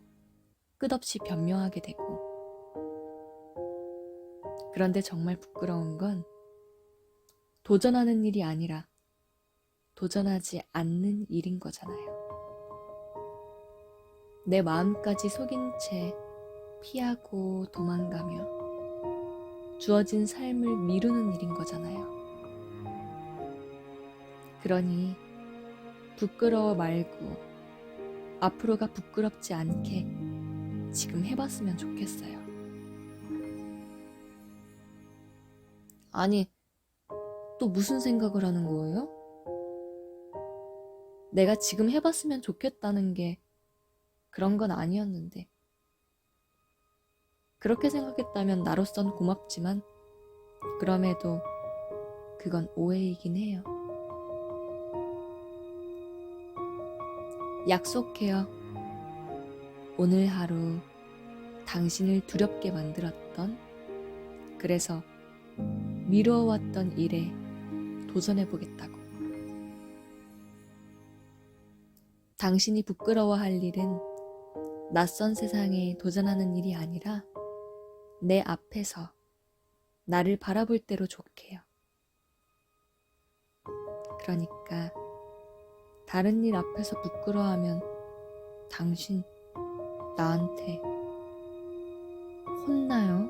끝없이 변명하게 되고. 그런데 정말 부끄러운 건 도전하는 일이 아니라 도전하지 않는 일인 거잖아요. 내 마음까지 속인 채 피하고 도망가며 주어진 삶을 미루는 일인 거잖아요. 그러니 부끄러워 말고 앞으로가 부끄럽지 않게 지금 해봤으면 좋겠어요. 아니, 또 무슨 생각을 하는 거예요? 내가 지금 해봤으면 좋겠다는 게 그런 건 아니었는데. 그렇게 생각했다면 나로선 고맙지만 그럼에도 그건 오해이긴 해요. 약속해요. 오늘 하루 당신을 두렵게 만들었던, 그래서 미뤄왔던 일에 도전해보겠다고. 당신이 부끄러워할 일은 낯선 세상에 도전하는 일이 아니라 내 앞에서 나를 바라볼 대로 좋게요. 그러니까 다른 일 앞에서 부끄러워하면 당신 나한테 혼나요?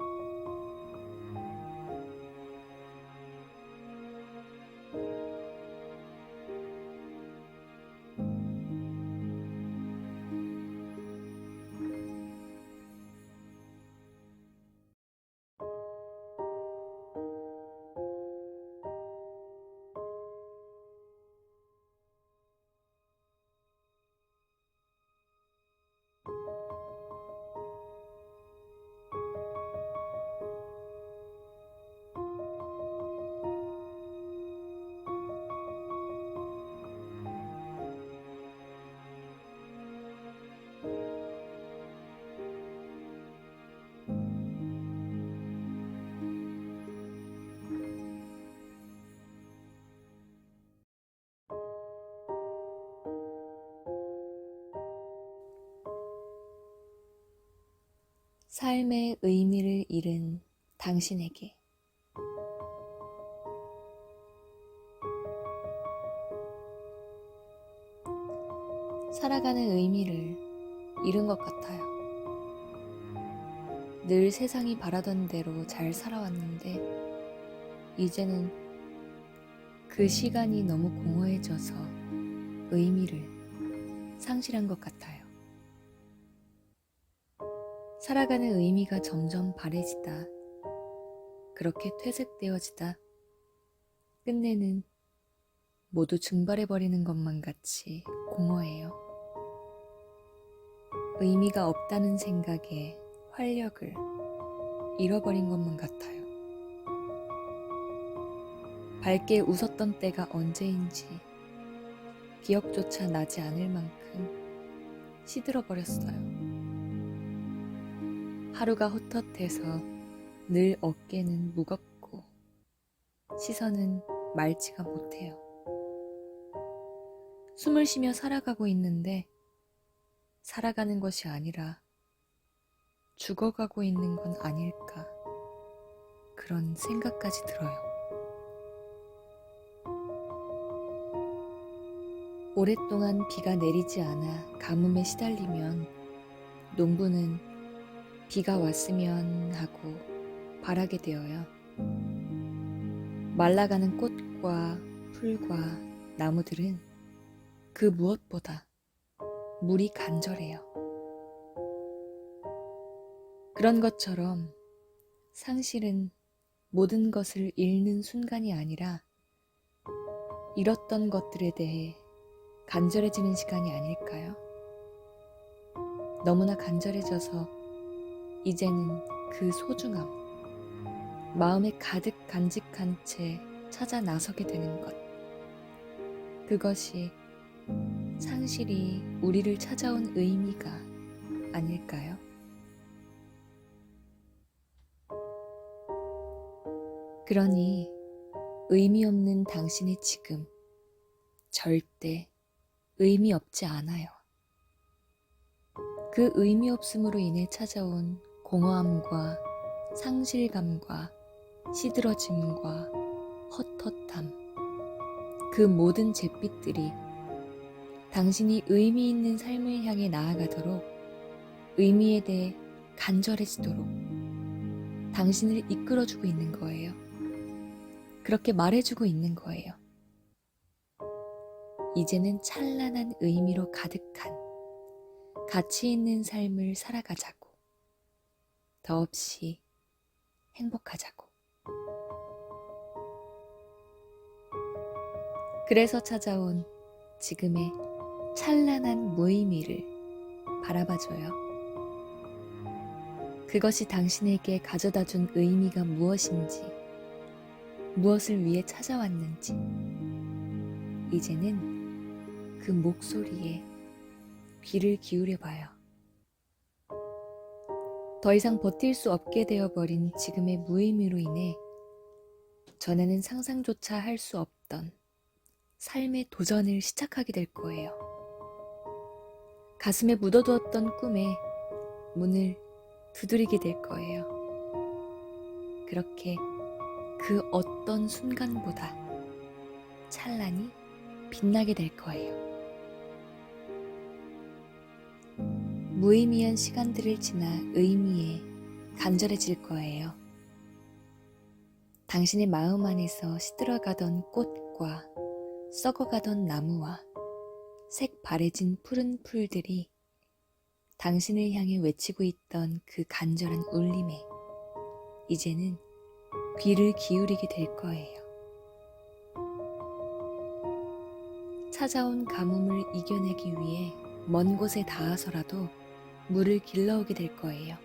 삶의 의미를 잃은 당신에게 살아가는 의미를 잃은 것 같아요. 늘 세상이 바라던 대로 잘 살아왔는데 이제는 그 시간이 너무 공허해져서 의미를 상실한 것 같아요. 살아가는 의미가 점점 바래지다 그렇게 퇴색되어지다 끝내는 모두 증발해버리는 것만 같이 공허해요. 의미가 없다는 생각에 활력을 잃어버린 것만 같아요. 밝게 웃었던 때가 언제인지 기억조차 나지 않을 만큼 시들어버렸어요. 하루가 헛헛해서 늘 어깨는 무겁고 시선은 맑지가 못해요. 숨을 쉬며 살아가고 있는데 살아가는 것이 아니라 죽어가고 있는 건 아닐까 그런 생각까지 들어요. 오랫동안 비가 내리지 않아 가뭄에 시달리면 농부는 비가 왔으면 하고 바라게 되어요. 말라가는 꽃과 풀과 나무들은 그 무엇보다 물이 간절해요. 그런 것처럼 상실은 모든 것을 잃는 순간이 아니라 잃었던 것들에 대해 간절해지는 시간이 아닐까요? 너무나 간절해져서 이제는 그 소중함, 마음에 가득 간직한 채 찾아 나서게 되는 것. 그것이 상실이 우리를 찾아온 의미가 아닐까요? 그러니 의미 없는 당신의 지금 절대 의미 없지 않아요. 그 의미 없음으로 인해 찾아온 공허함과 상실감과 시들어짐과 헛헛함, 그 모든 잿빛들이 당신이 의미 있는 삶을 향해 나아가도록 의미에 대해 간절해지도록 당신을 이끌어주고 있는 거예요. 그렇게 말해주고 있는 거예요. 이제는 찬란한 의미로 가득한 가치 있는 삶을 살아가자고. 더없이 행복하자고. 그래서 찾아온 지금의 찬란한 무의미를 바라봐줘요. 그것이 당신에게 가져다준 의미가 무엇인지, 무엇을 위해 찾아왔는지, 이제는 그 목소리에 귀를 기울여봐요. 더 이상 버틸 수 없게 되어버린 지금의 무의미로 인해 전에는 상상조차 할 수 없던 삶의 도전을 시작하게 될 거예요. 가슴에 묻어두었던 꿈에 문을 두드리게 될 거예요. 그렇게 그 어떤 순간보다 찬란히 빛나게 될 거예요. 무의미한 시간들을 지나 의미에 간절해질 거예요. 당신의 마음 안에서 시들어가던 꽃과 썩어가던 나무와 색 바래진 푸른 풀들이 당신을 향해 외치고 있던 그 간절한 울림에 이제는 귀를 기울이게 될 거예요. 찾아온 가뭄을 이겨내기 위해 먼 곳에 닿아서라도 물을 길러오게 될 거예요.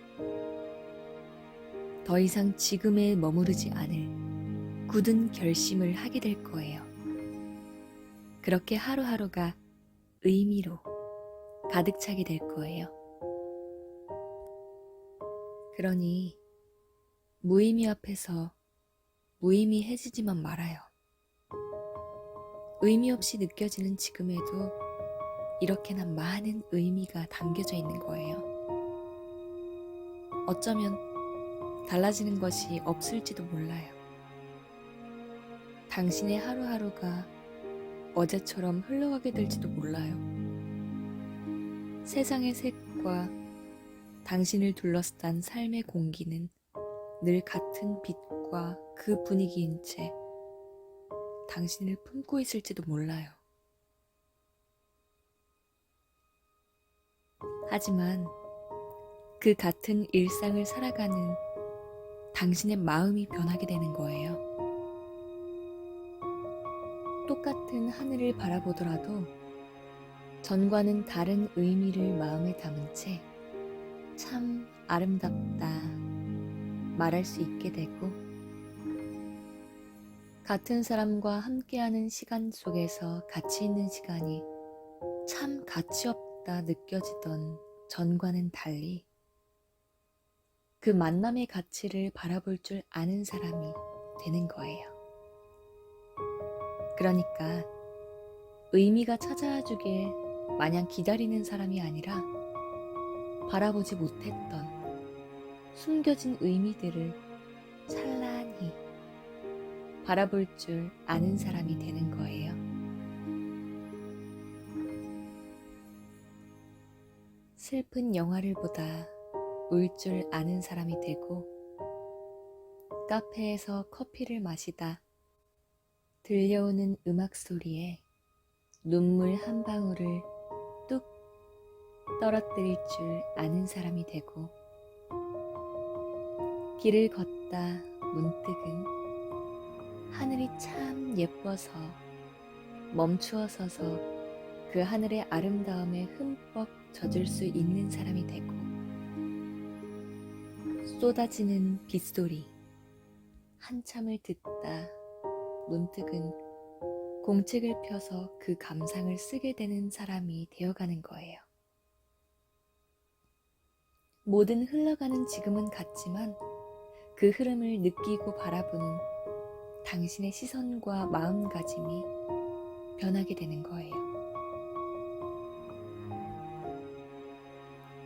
더 이상 지금에 머무르지 않을 굳은 결심을 하게 될 거예요. 그렇게 하루하루가 의미로 가득 차게 될 거예요. 그러니 무의미 앞에서 무의미해지지만 말아요. 의미 없이 느껴지는 지금에도 이렇게나 많은 의미가 담겨져 있는 거예요. 어쩌면 달라지는 것이 없을지도 몰라요. 당신의 하루하루가 어제처럼 흘러가게 될지도 몰라요. 세상의 색과 당신을 둘러싼 삶의 공기는 늘 같은 빛과 그 분위기인 채 당신을 품고 있을지도 몰라요. 하지만 그 같은 일상을 살아가는 당신의 마음이 변하게 되는 거예요. 똑같은 하늘을 바라보더라도 전과는 다른 의미를 마음에 담은 채 참 아름답다 말할 수 있게 되고, 같은 사람과 함께하는 시간 속에서 가치 있는 시간이 참 가치 없다 느껴지던 전과는 달리 그 만남의 가치를 바라볼 줄 아는 사람이 되는 거예요. 그러니까 의미가 찾아와 주길 마냥 기다리는 사람이 아니라 바라보지 못했던 숨겨진 의미들을 찬란히 바라볼 줄 아는 사람이 되는 거예요. 슬픈 영화를 보다 울 줄 아는 사람이 되고, 카페에서 커피를 마시다 들려오는 음악 소리에 눈물 한 방울을 뚝 떨어뜨릴 줄 아는 사람이 되고, 길을 걷다 문득은 하늘이 참 예뻐서 멈추어 서서 그 하늘의 아름다움에 흠뻑 젖을 수 있는 사람이 되고, 쏟아지는 빗소리 한참을 듣다 문득은 공책을 펴서 그 감상을 쓰게 되는 사람이 되어가는 거예요. 모든 흘러가는 지금은 같지만 그 흐름을 느끼고 바라보는 당신의 시선과 마음가짐이 변하게 되는 거예요.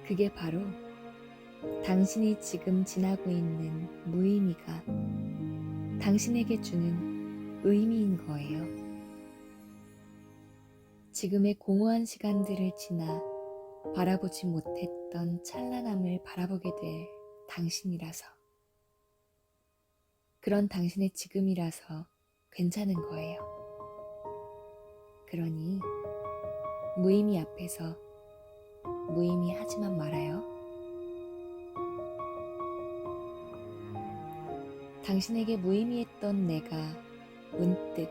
그게 바로 당신이 지금 지나고 있는 무의미가 당신에게 주는 의미인 거예요. 지금의 공허한 시간들을 지나 바라보지 못했던 찬란함을 바라보게 될 당신이라서, 그런 당신의 지금이라서 괜찮은 거예요. 그러니 무의미 앞에서 무의미하지만 말아요. 당신에게 무의미했던 내가 문득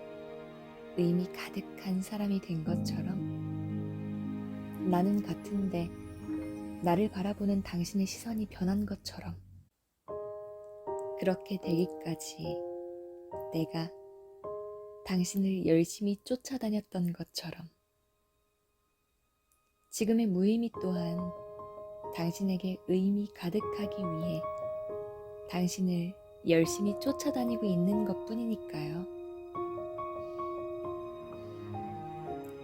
의미 가득한 사람이 된 것처럼, 나는 같은데 나를 바라보는 당신의 시선이 변한 것처럼, 그렇게 되기까지 내가 당신을 열심히 쫓아다녔던 것처럼, 지금의 무의미 또한 당신에게 의미 가득하기 위해 당신을 열심히 쫓아다니고 있는 것뿐이니까요.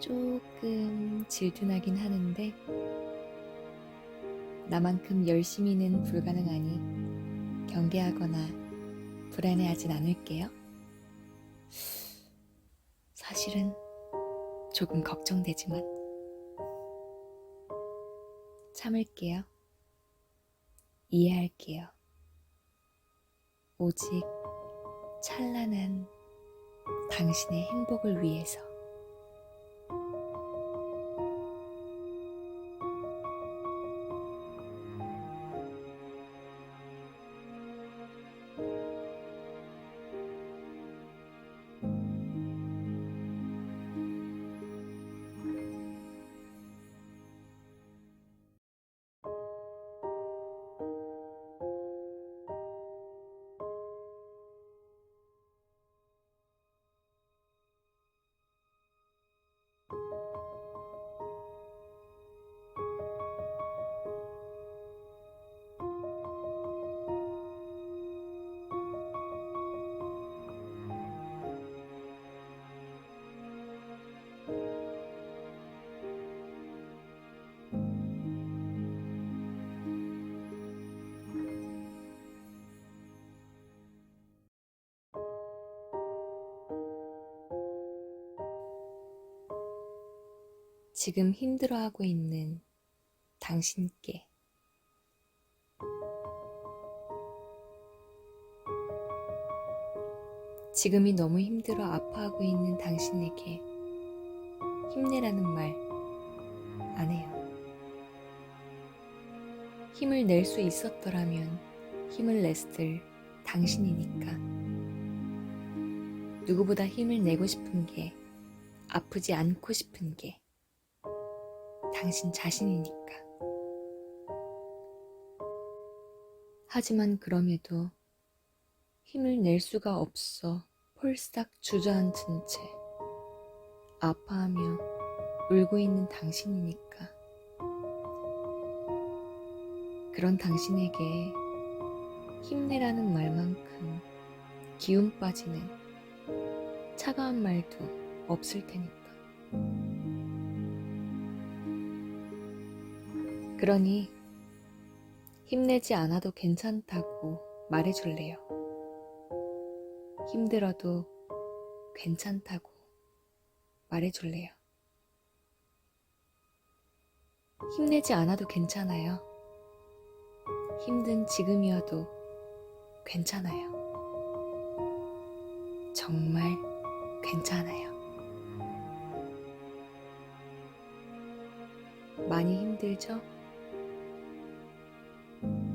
조금 질투나긴 하는데 나만큼 열심히는 불가능하니 경계하거나 불안해하진 않을게요. 사실은 조금 걱정되지만 참을게요. 이해할게요. 오직 찬란한 당신의 행복을 위해서. 지금 힘들어하고 있는 당신께 지금이 너무 힘들어 아파하고 있는 당신에게 힘내라는 말 안 해요. 힘을 낼 수 있었더라면 힘을 냈을 당신이니까. 누구보다 힘을 내고 싶은 게, 아프지 않고 싶은 게 당신 자신이니까. 하지만 그럼에도 힘을 낼 수가 없어 폴싹 주저앉은 채 아파하며 울고 있는 당신이니까. 그런 당신에게 힘내라는 말만큼 기운 빠지는 차가운 말도 없을 테니까. 그러니 힘내지 않아도 괜찮다고 말해줄래요. 힘들어도 괜찮다고 말해줄래요. 힘내지 않아도 괜찮아요. 힘든 지금이어도 괜찮아요. 정말 괜찮아요. 많이 힘들죠?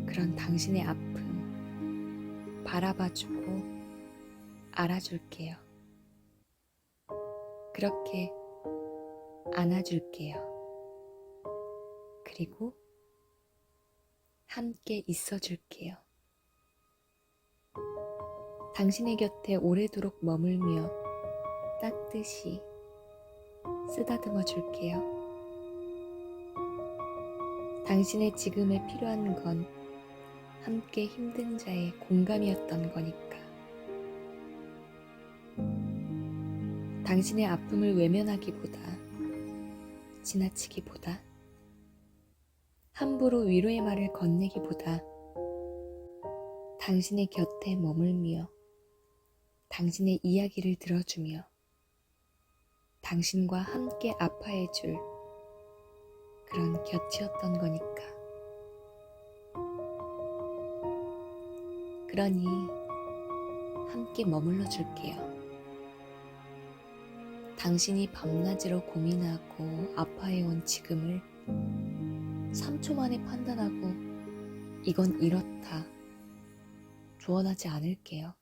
그런 당신의 아픔 바라봐주고 알아줄게요. 그렇게 안아줄게요. 그리고 함께 있어줄게요. 당신의 곁에 오래도록 머물며 따뜻이 쓰다듬어 줄게요. 당신의 지금에 필요한 건 함께 힘든 자의 공감이었던 거니까. 당신의 아픔을 외면하기보다, 지나치기보다, 함부로 위로의 말을 건네기보다 당신의 곁에 머물며 당신의 이야기를 들어주며 당신과 함께 아파해줄 그런 곁이었던 거니까. 그러니 함께 머물러 줄게요. 당신이 밤낮으로 고민하고 아파해온 지금을 3초 만에 판단하고 이건 이렇다 조언하지 않을게요.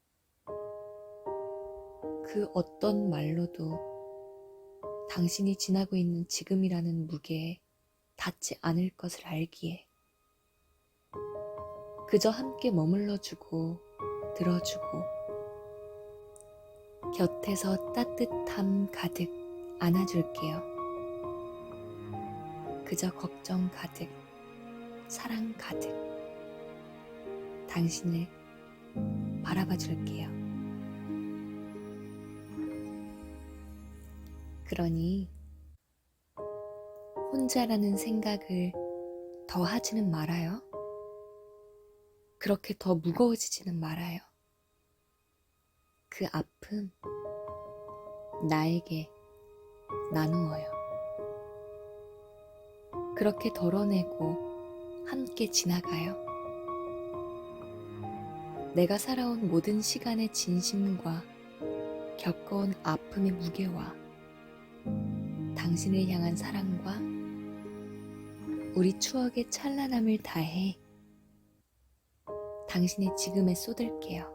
그 어떤 말로도 당신이 지나고 있는 지금이라는 무게에 닿지 않을 것을 알기에 그저 함께 머물러주고 들어주고 곁에서 따뜻함 가득 안아줄게요. 그저 걱정 가득, 사랑 가득 당신을 바라봐줄게요. 그러니 혼자라는 생각을 더 하지는 말아요. 그렇게 더 무거워지지는 말아요. 그 아픔 나에게 나누어요. 그렇게 덜어내고 함께 지나가요. 내가 살아온 모든 시간의 진심과 겪어온 아픔의 무게와 당신을 향한 사랑과 우리 추억의 찬란함을 다해 당신의 지금에 쏟을게요.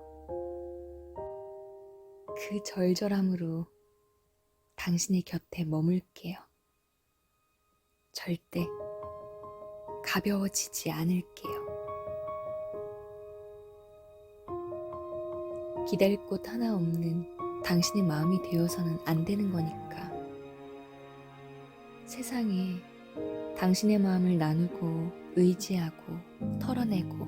그 절절함으로 당신의 곁에 머물게요. 절대 가벼워지지 않을게요. 기댈 곳 하나 없는 당신의 마음이 되어서는 안 되는 거니까. 세상에 당신의 마음을 나누고 의지하고 털어내고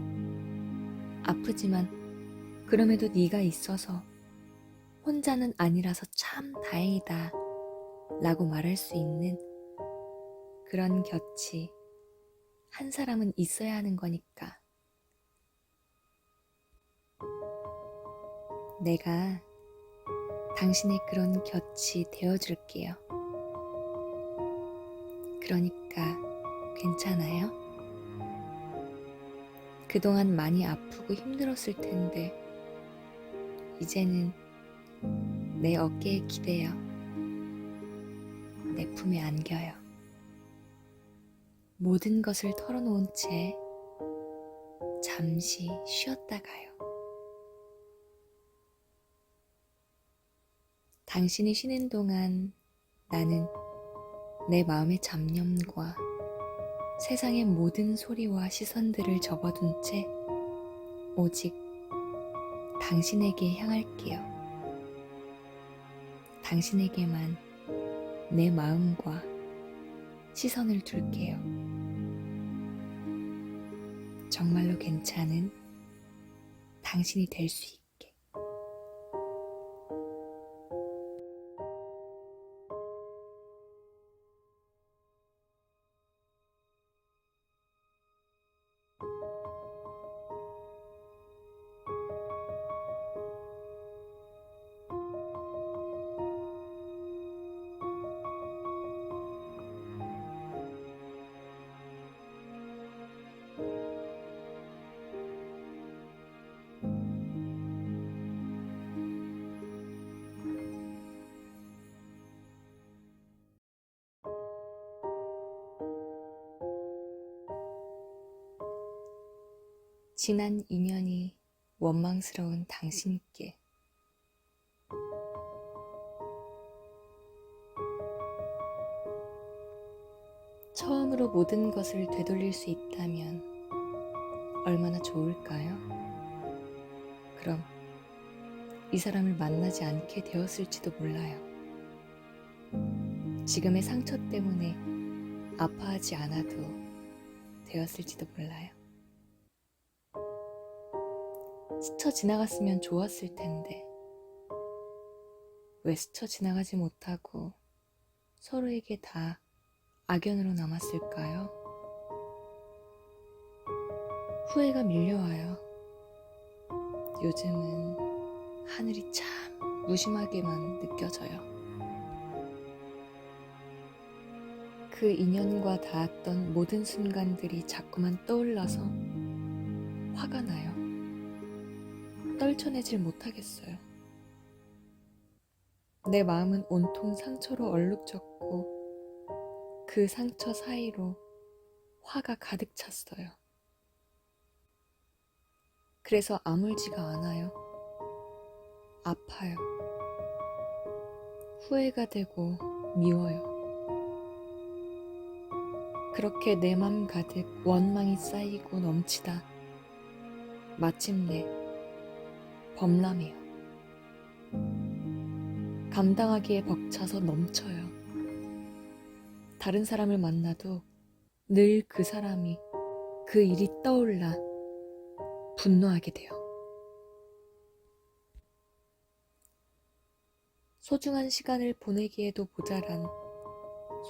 아프지만 그럼에도 네가 있어서 혼자는 아니라서 참 다행이다 라고 말할 수 있는 그런 곁이 한 사람은 있어야 하는 거니까. 내가 당신의 그런 곁이 되어줄게요. 그러니까 괜찮아요? 그동안 많이 아프고 힘들었을 텐데 이제는 내 어깨에 기대어 내 품에 안겨요. 모든 것을 털어놓은 채 잠시 쉬었다 가요. 당신이 쉬는 동안 나는 내 마음의 잡념과 세상의 모든 소리와 시선들을 접어둔 채 오직 당신에게 향할게요. 당신에게만 내 마음과 시선을 둘게요. 정말로 괜찮은 당신이 될 수 있게. 지난 인연이 원망스러운 당신께 처음으로 모든 것을 되돌릴 수 있다면 얼마나 좋을까요? 그럼 이 사람을 만나지 않게 되었을지도 몰라요. 지금의 상처 때문에 아파하지 않아도 되었을지도 몰라요. 스쳐 지나갔으면 좋았을 텐데 왜 스쳐 지나가지 못하고 서로에게 다 악연으로 남았을까요? 후회가 밀려와요. 요즘은 하늘이 참 무심하게만 느껴져요. 그 인연과 닿았던 모든 순간들이 자꾸만 떠올라서 화가 나요. 떨쳐내질 못하겠어요. 내 마음은 온통 상처로 얼룩졌고 그 상처 사이로 화가 가득 찼어요. 그래서 아물지가 않아요. 아파요. 후회가 되고 미워요. 그렇게 내 맘 가득 원망이 쌓이고 넘치다 마침내 범람해요. 감당하기에 벅차서 넘쳐요. 다른 사람을 만나도 늘 그 사람이 그 일이 떠올라 분노하게 돼요. 소중한 시간을 보내기에도 모자란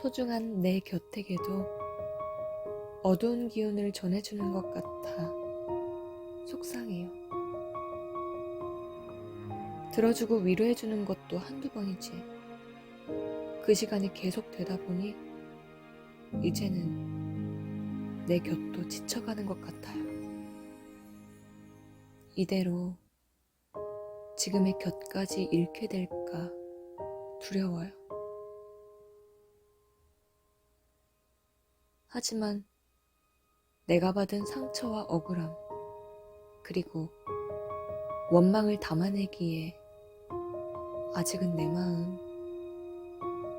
소중한 내 곁에게도 어두운 기운을 전해주는 것 같아 속상해요. 들어주고 위로해주는 것도 한두 번이지. 그 시간이 계속 되다 보니 이제는 내 곁도 지쳐가는 것 같아요. 이대로 지금의 곁까지 잃게 될까 두려워요. 하지만 내가 받은 상처와 억울함 그리고 원망을 담아내기에 아직은 내 마음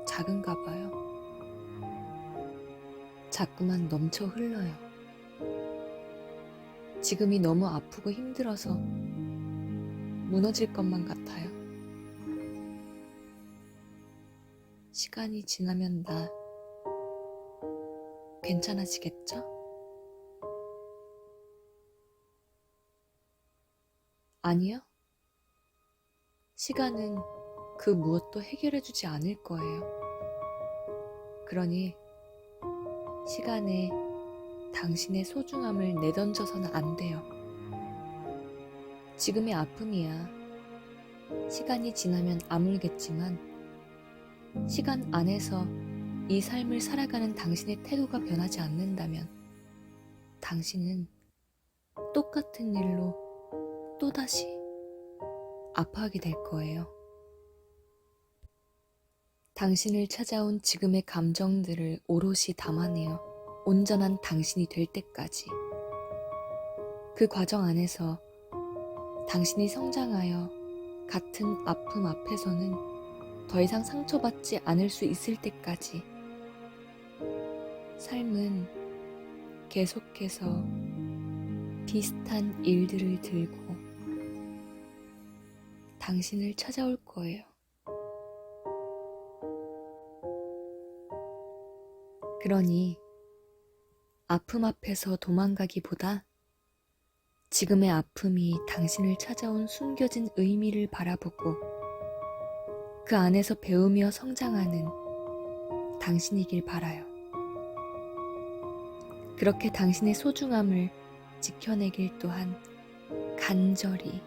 작은가 봐요. 자꾸만 넘쳐 흘러요. 지금이 너무 아프고 힘들어서 무너질 것만 같아요. 시간이 지나면 나 괜찮아지겠죠? 아니요. 시간은 그 무엇도 해결해주지 않을 거예요. 그러니 시간에 당신의 소중함을 내던져서는 안 돼요. 지금의 아픔이야. 시간이 지나면 아물겠지만 시간 안에서 이 삶을 살아가는 당신의 태도가 변하지 않는다면 당신은 똑같은 일로 또다시 아파하게 될 거예요. 당신을 찾아온 지금의 감정들을 오롯이 담아내어 온전한 당신이 될 때까지, 그 과정 안에서 당신이 성장하여 같은 아픔 앞에서는 더 이상 상처받지 않을 수 있을 때까지 삶은 계속해서 비슷한 일들을 들고 당신을 찾아올 거예요. 그러니 아픔 앞에서 도망가기보다 지금의 아픔이 당신을 찾아온 숨겨진 의미를 바라보고 그 안에서 배우며 성장하는 당신이길 바라요. 그렇게 당신의 소중함을 지켜내길 또한 간절히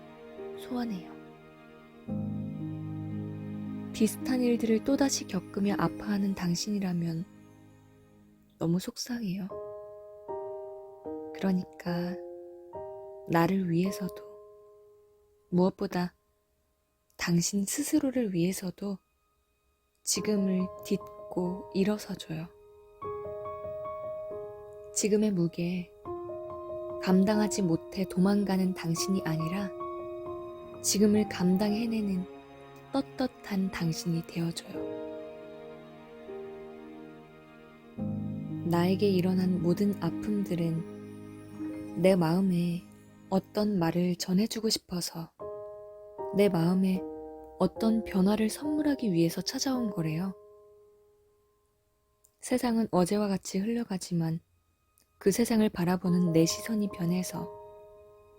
소원해요. 비슷한 일들을 또다시 겪으며 아파하는 당신이라면 너무 속상해요. 그러니까 나를 위해서도, 무엇보다 당신 스스로를 위해서도 지금을 딛고 일어서줘요. 지금의 무게, 감당하지 못해 도망가는 당신이 아니라 지금을 감당해내는 떳떳한 당신이 되어줘요. 나에게 일어난 모든 아픔들은 내 마음에 어떤 말을 전해주고 싶어서, 내 마음에 어떤 변화를 선물하기 위해서 찾아온 거래요. 세상은 어제와 같이 흘러가지만 그 세상을 바라보는 내 시선이 변해서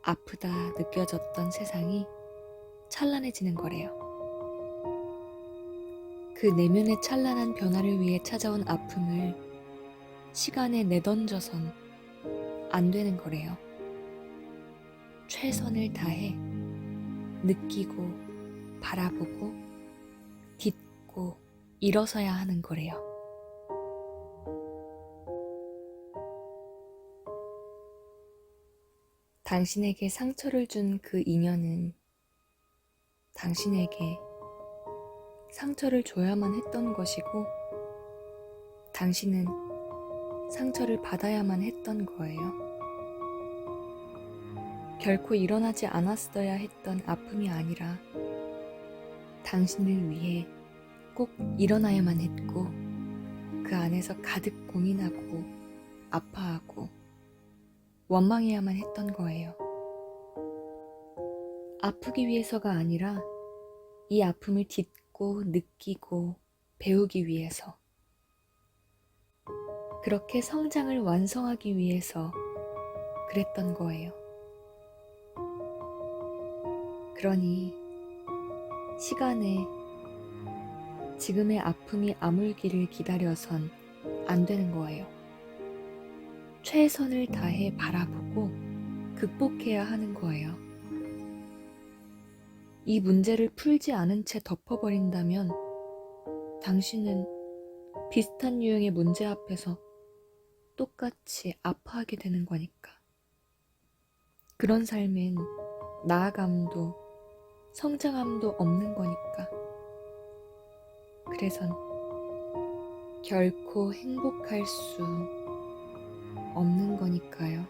아프다 느껴졌던 세상이 찬란해지는 거래요. 그 내면의 찬란한 변화를 위해 찾아온 아픔을 시간에 내던져선 안 되는 거래요. 최선을 다해 느끼고 바라보고 딛고 일어서야 하는 거래요. 당신에게 상처를 준 그 인연은 당신에게 상처를 줘야만 했던 것이고, 당신은 상처를 받아야만 했던 거예요. 결코 일어나지 않았어야 했던 아픔이 아니라 당신을 위해 꼭 일어나야만 했고, 그 안에서 가득 고민하고 아파하고 원망해야만 했던 거예요. 아프기 위해서가 아니라 이 아픔을 딛고 느끼고 배우기 위해서, 그렇게 성장을 완성하기 위해서 그랬던 거예요. 그러니 시간에 지금의 아픔이 아물기를 기다려선 안 되는 거예요. 최선을 다해 바라보고 극복해야 하는 거예요. 이 문제를 풀지 않은 채 덮어버린다면 당신은 비슷한 유형의 문제 앞에서 똑같이 아파하게 되는 거니까. 그런 삶엔 나아감도 성장함도 없는 거니까. 그래선 결코 행복할 수 없는 거니까요.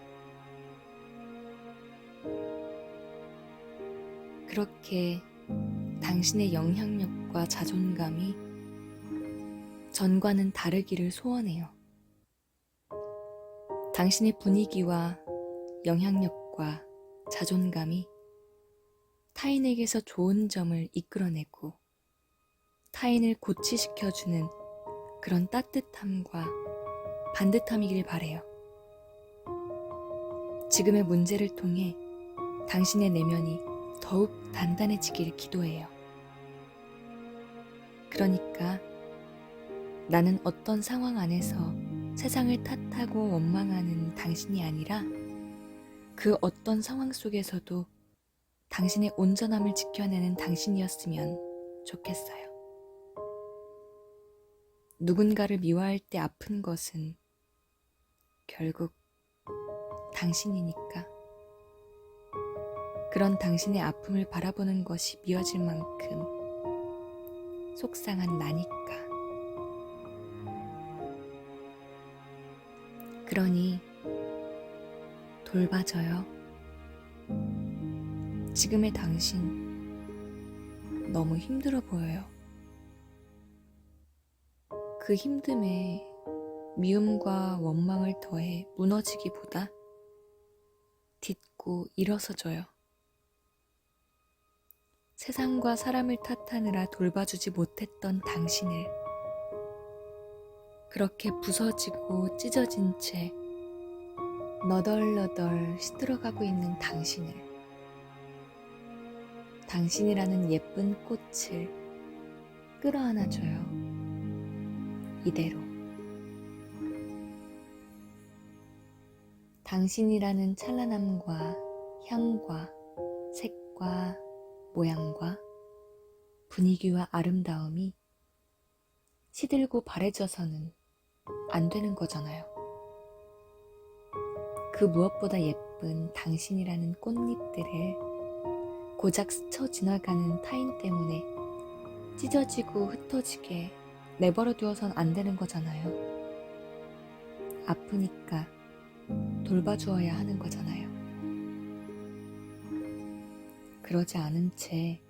그렇게 당신의 영향력과 자존감이 전과는 다르기를 소원해요. 당신의 분위기와 영향력과 자존감이 타인에게서 좋은 점을 이끌어내고 타인을 고치시켜주는 그런 따뜻함과 반듯함이길 바래요. 지금의 문제를 통해 당신의 내면이 더욱 단단해지길 기도해요. 그러니까 나는 어떤 상황 안에서 세상을 탓하고 원망하는 당신이 아니라 그 어떤 상황 속에서도 당신의 온전함을 지켜내는 당신이었으면 좋겠어요. 누군가를 미워할 때 아픈 것은 결국 당신이니까. 그런 당신의 아픔을 바라보는 것이 미워질 만큼 속상한 나니까. 그러니 돌봐줘요. 지금의 당신 너무 힘들어 보여요. 그 힘듦에 미움과 원망을 더해 무너지기보다 딛고 일어서줘요. 세상과 사람을 탓하느라 돌봐주지 못했던 당신을, 그렇게 부서지고 찢어진 채 너덜너덜 시들어가고 있는 당신을, 당신이라는 예쁜 꽃을 끌어안아줘요. 이대로. 당신이라는 찬란함과 향과 색과 모양과 분위기와 아름다움이 시들고 바래져서는 안 되는 거잖아요. 그 무엇보다 예쁜 당신이라는 꽃잎들을 고작 스쳐 지나가는 타인 때문에 찢어지고 흩어지게 내버려 두어선 안 되는 거잖아요. 아프니까 돌봐주어야 하는 거잖아요. 그러지 않은 채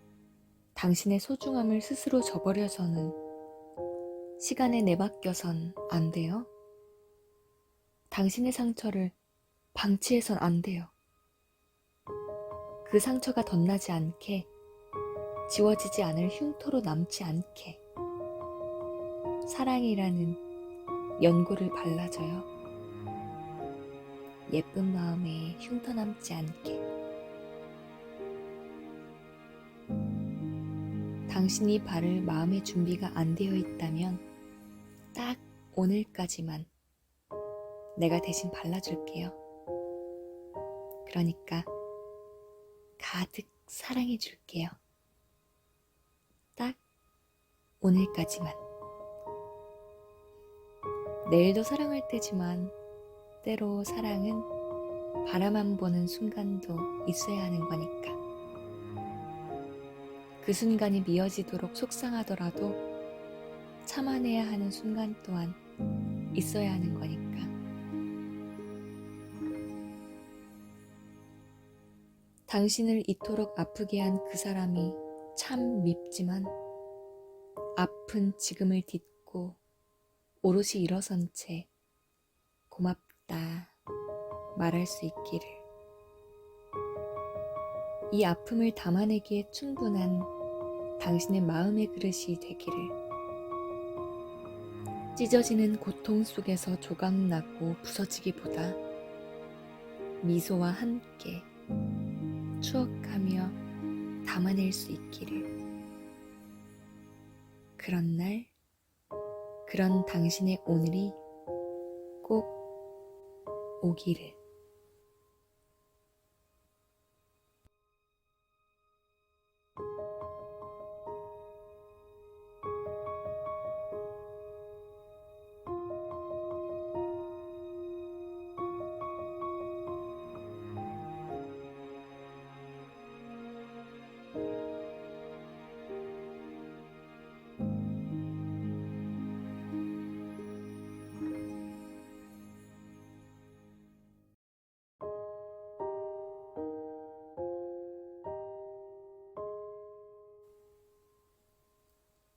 당신의 소중함을 스스로 저버려서는 시간에 내맡겨선 안 돼요. 당신의 상처를 방치해선 안 돼요. 그 상처가 덧나지 않게, 지워지지 않을 흉터로 남지 않게 사랑이라는 연고를 발라줘요. 예쁜 마음에 흉터 남지 않게. 당신이 바를 마음의 준비가 안 되어 있다면 딱 오늘까지만 내가 대신 발라줄게요. 그러니까 가득 사랑해줄게요. 딱 오늘까지만. 내일도 사랑할 테지만 때로 사랑은 바라만 보는 순간도 있어야 하는 거니까. 그 순간이 미어지도록 속상하더라도 참아내야 하는 순간 또한 있어야 하는 거니까. 당신을 이토록 아프게 한 그 사람이 참 밉지만 아픈 지금을 딛고 오롯이 일어선 채 고맙다 말할 수 있기를. 이 아픔을 담아내기에 충분한 당신의 마음의 그릇이 되기를. 찢어지는 고통 속에서 조각나고 부서지기보다 미소와 함께 추억하며 담아낼 수 있기를. 그런 날, 그런 당신의 오늘이 꼭 오기를.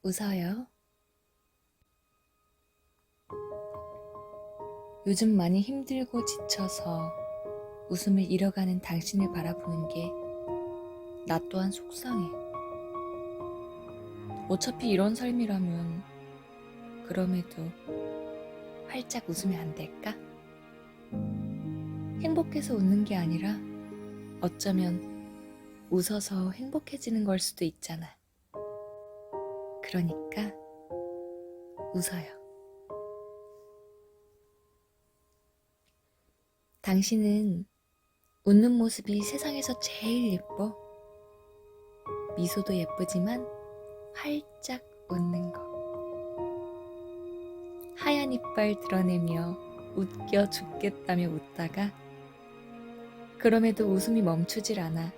웃어요. 요즘 많이 힘들고 지쳐서 웃음을 잃어가는 당신을 바라보는 게 나 또한 속상해. 어차피 이런 삶이라면 그럼에도 활짝 웃으면 안 될까? 행복해서 웃는 게 아니라 어쩌면 웃어서 행복해지는 걸 수도 있잖아. 그러니까 웃어요. 당신은 웃는 모습이 세상에서 제일 예뻐. 미소도 예쁘지만 활짝 웃는 거. 하얀 이빨 드러내며 웃겨 죽겠다며 웃다가 그럼에도 웃음이 멈추질 않아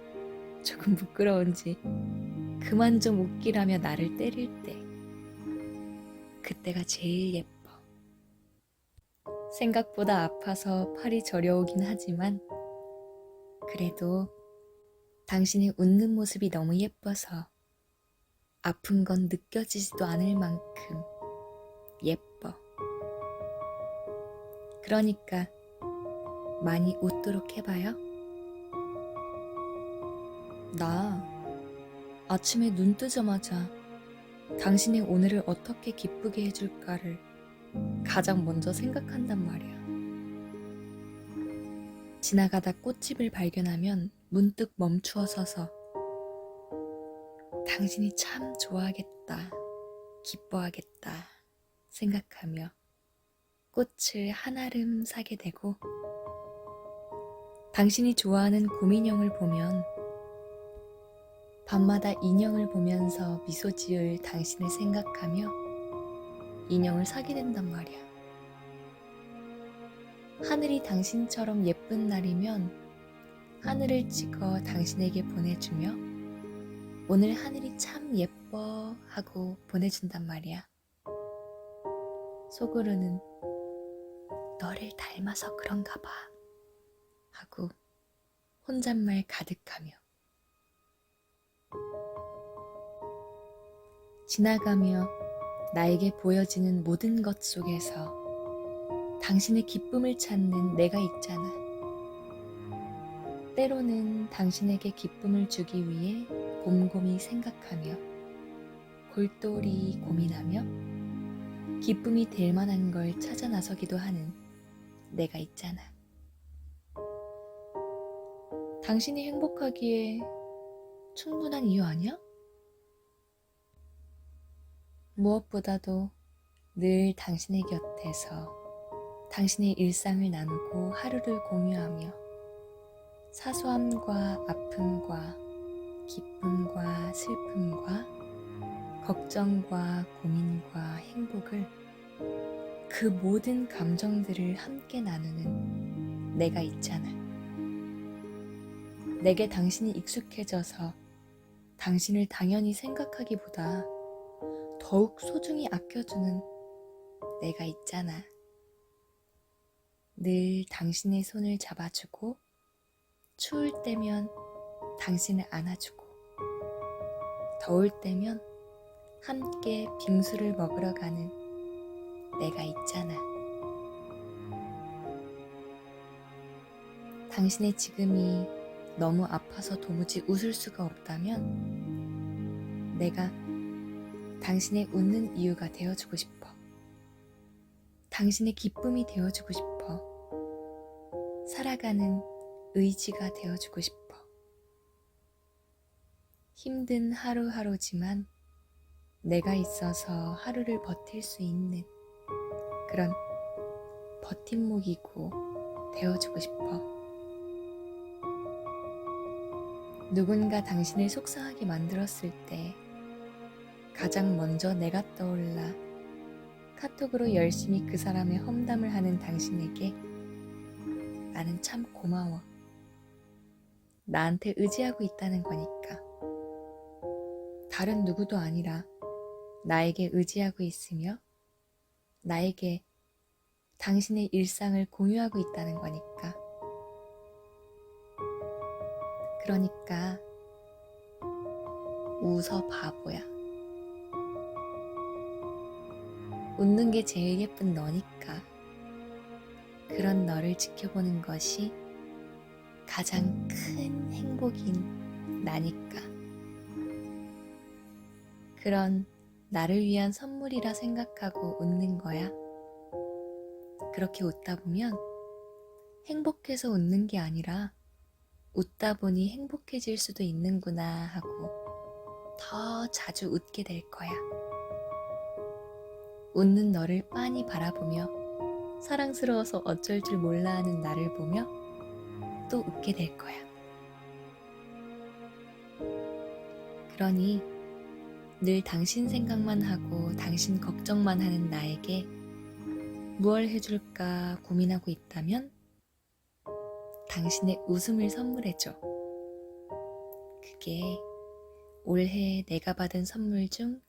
조금 부끄러운지 그만 좀 웃기라며 나를 때릴 때 그때가 제일 예뻐. 생각보다 아파서 팔이 저려오긴 하지만 그래도 당신이 웃는 모습이 너무 예뻐서 아픈 건 느껴지지도 않을 만큼 예뻐. 그러니까 많이 웃도록 해봐요. 나 아침에 눈 뜨자마자 당신이 오늘을 어떻게 기쁘게 해줄까를 가장 먼저 생각한단 말이야. 지나가다 꽃집을 발견하면 문득 멈추어 서서 당신이 참 좋아하겠다, 기뻐하겠다 생각하며 꽃을 한아름 사게 되고 당신이 좋아하는 곰인형을 보면 밤마다 인형을 보면서 미소 지을 당신을 생각하며 인형을 사게 된단 말이야. 하늘이 당신처럼 예쁜 날이면 하늘을 찍어 당신에게 보내주며 오늘 하늘이 참 예뻐 하고 보내준단 말이야. 속으로는 너를 닮아서 그런가 봐 하고 혼잣말 가득하며 지나가며 나에게 보여지는 모든 것 속에서 당신의 기쁨을 찾는 내가 있잖아. 때로는 당신에게 기쁨을 주기 위해 곰곰이 생각하며 골똘히 고민하며 기쁨이 될 만한 걸 찾아 나서기도 하는 내가 있잖아. 당신이 행복하기에 충분한 이유 아니야? 무엇보다도 늘 당신의 곁에서 당신의 일상을 나누고 하루를 공유하며 사소함과 아픔과 기쁨과 슬픔과 걱정과 고민과 행복을 그 모든 감정들을 함께 나누는 내가 있잖아. 내게 당신이 익숙해져서 당신을 당연히 생각하기보다 더욱 소중히 아껴주는 내가 있잖아. 늘 당신의 손을 잡아주고 추울 때면 당신을 안아주고 더울 때면 함께 빙수를 먹으러 가는 내가 있잖아. 당신의 지금이 너무 아파서 도무지 웃을 수가 없다면 내가 당신의 웃는 이유가 되어주고 싶어. 당신의 기쁨이 되어주고 싶어. 살아가는 의지가 되어주고 싶어. 힘든 하루하루지만 내가 있어서 하루를 버틸 수 있는 그런 버팀목이고 되어주고 싶어. 누군가 당신을 속상하게 만들었을 때 가장 먼저 내가 떠올라 카톡으로 열심히 그 사람의 험담을 하는 당신에게 나는 참 고마워. 나한테 의지하고 있다는 거니까. 다른 누구도 아니라 나에게 의지하고 있으며 나에게 당신의 일상을 공유하고 있다는 거니까. 그러니까 웃어 바보야. 웃는 게 제일 예쁜 너니까. 그런 너를 지켜보는 것이 가장 큰 행복인 나니까. 그런 나를 위한 선물이라 생각하고 웃는 거야. 그렇게 웃다 보면 행복해서 웃는 게 아니라 웃다 보니 행복해질 수도 있는구나 하고 더 자주 웃게 될 거야. 웃는 너를 빤히 바라보며 사랑스러워서 어쩔 줄 몰라 하는 나를 보며 또 웃게 될 거야. 그러니 늘 당신 생각만 하고 당신 걱정만 하는 나에게 무얼 해줄까 고민하고 있다면 당신의 웃음을 선물해줘. 그게 올해 내가 받은 선물 중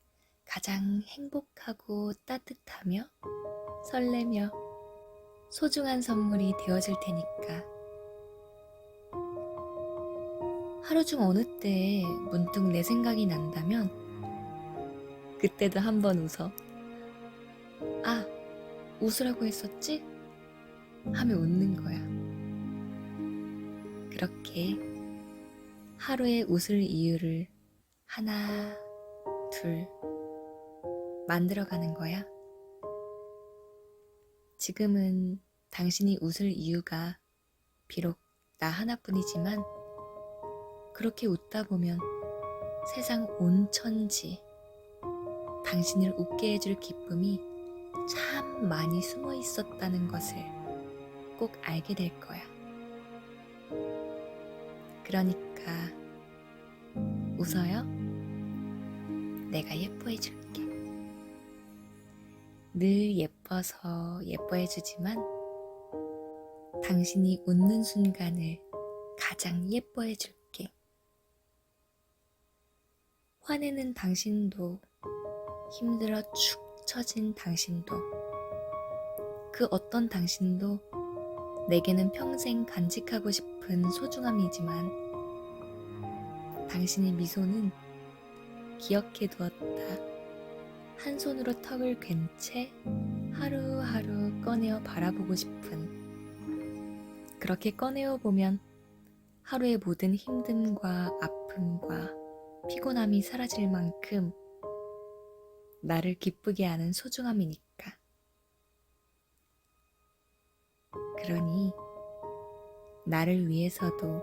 가장 행복하고 따뜻하며 설레며 소중한 선물이 되어줄 테니까. 하루 중 어느 때에 문득 내 생각이 난다면 그때도 한번 웃어. 아, 웃으라고 했었지? 하며 웃는 거야. 그렇게 하루에 웃을 이유를 하나, 둘 만들어가는 거야. 지금은 당신이 웃을 이유가 비록 나 하나뿐이지만 그렇게 웃다 보면 세상 온천지 당신을 웃게 해줄 기쁨이 참 많이 숨어 있었다는 것을 꼭 알게 될 거야. 그러니까 웃어요. 내가 예뻐해 줄게. 늘 예뻐서 예뻐해 주지만 당신이 웃는 순간을 가장 예뻐해 줄게. 화내는 당신도, 힘들어 축 처진 당신도, 그 어떤 당신도 내게는 평생 간직하고 싶은 소중함이지만 당신의 미소는 기억해 두었다. 한 손으로 턱을 괜 채 하루하루 꺼내어 바라보고 싶은, 그렇게 꺼내어 보면 하루의 모든 힘듦과 아픔과 피곤함이 사라질 만큼 나를 기쁘게 하는 소중함이니까. 그러니 나를 위해서도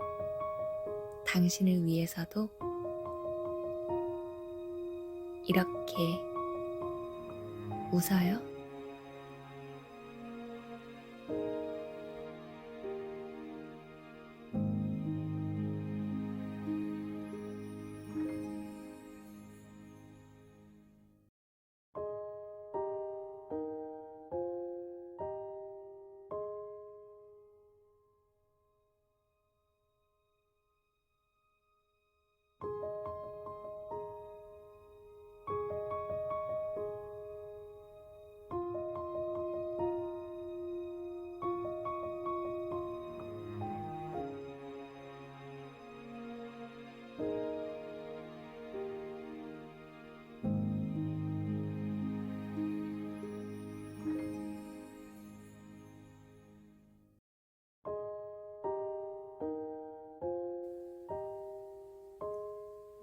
당신을 위해서도 이렇게 웃어요.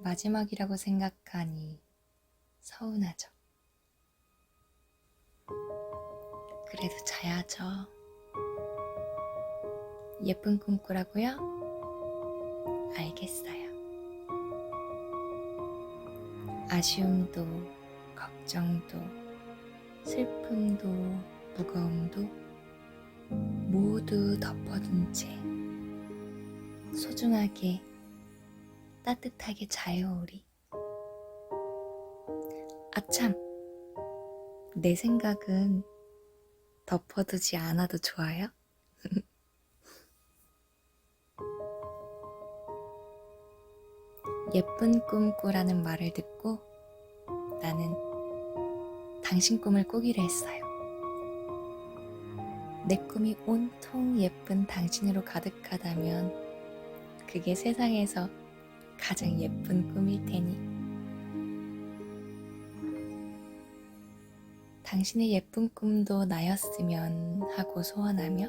마지막이라고 생각하니 서운하죠. 그래도 자야죠. 예쁜 꿈 꾸라고요? 알겠어요. 아쉬움도, 걱정도, 슬픔도, 무거움도 모두 덮어둔 채 소중하게 따뜻하게 자요 우리. 아참, 내 생각은 덮어두지 않아도 좋아요? 예쁜 꿈 꾸라는 말을 듣고 나는 당신 꿈을 꾸기로 했어요. 내 꿈이 온통 예쁜 당신으로 가득하다면 그게 세상에서 가장 예쁜 꿈일 테니 당신의 예쁜 꿈도 나였으면 하고 소원하며,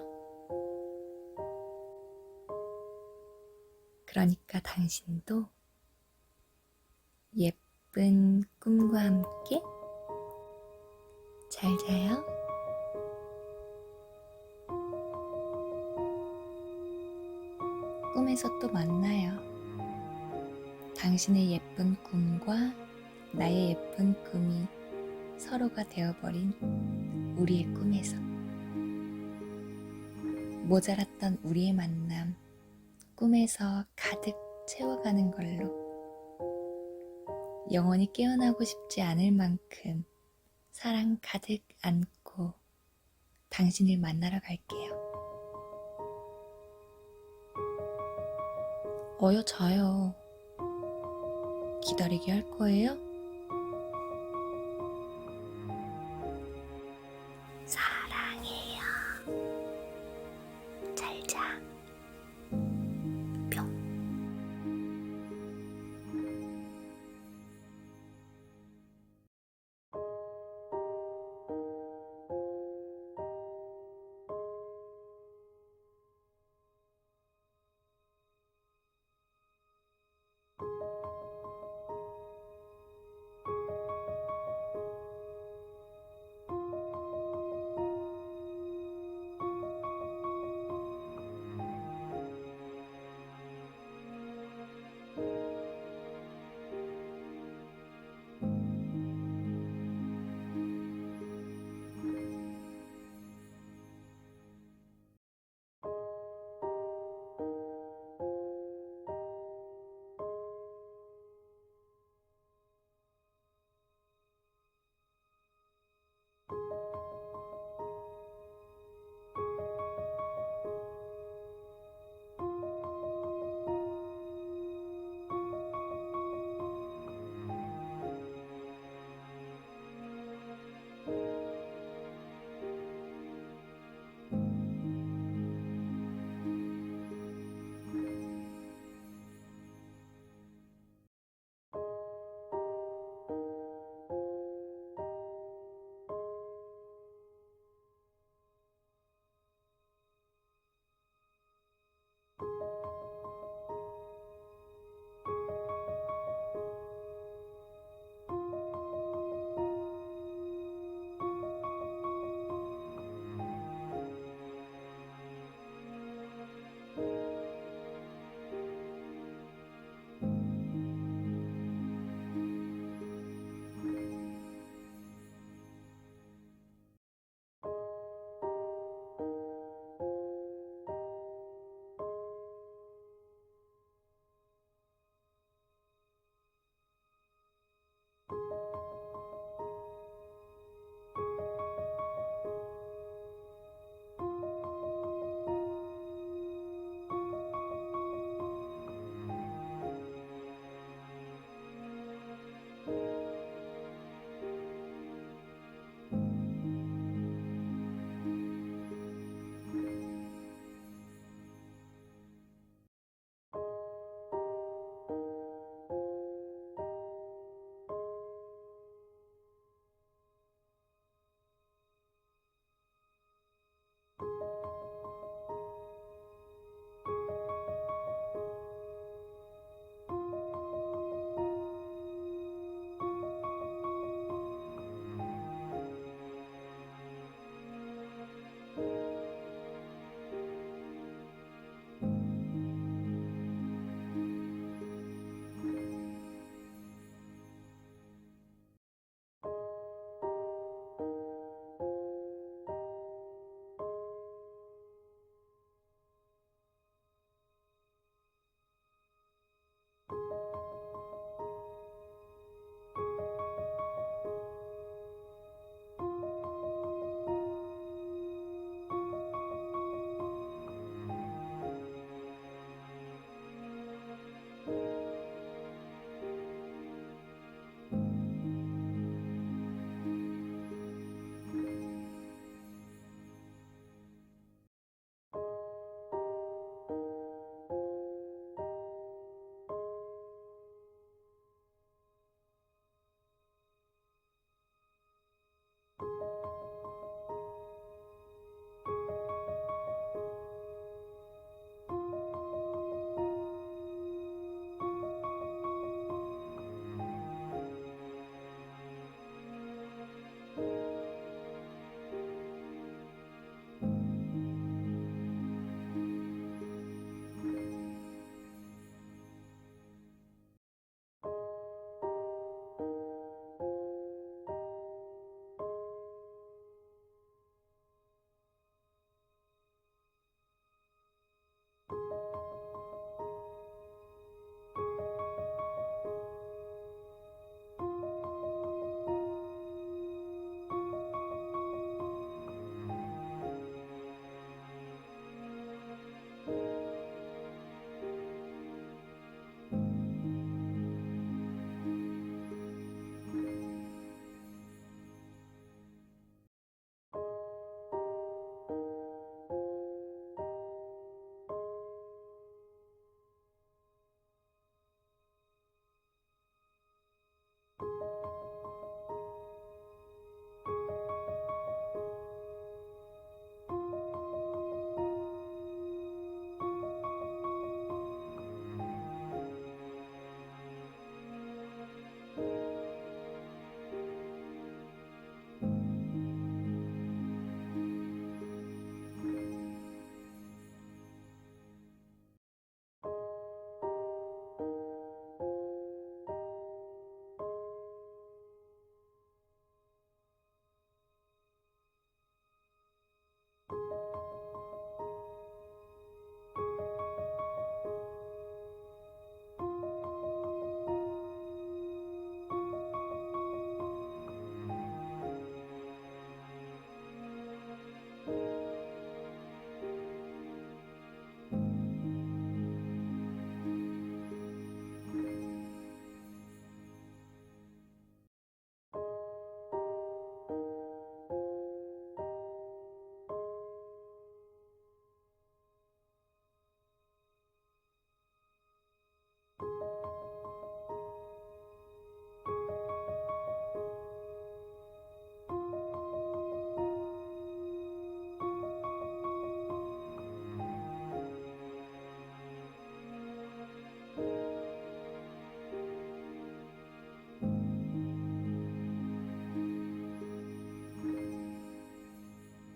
그러니까 당신도 예쁜 꿈과 함께 잘 자요. 꿈에서 또 만나요. 당신의 예쁜 꿈과 나의 예쁜 꿈이 서로가 되어버린 우리의 꿈에서 모자랐던 우리의 만남 꿈에서 가득 채워가는 걸로 영원히 깨어나고 싶지 않을 만큼 사랑 가득 안고 당신을 만나러 갈게요. 어여 자요. 기다리게 할 거예요?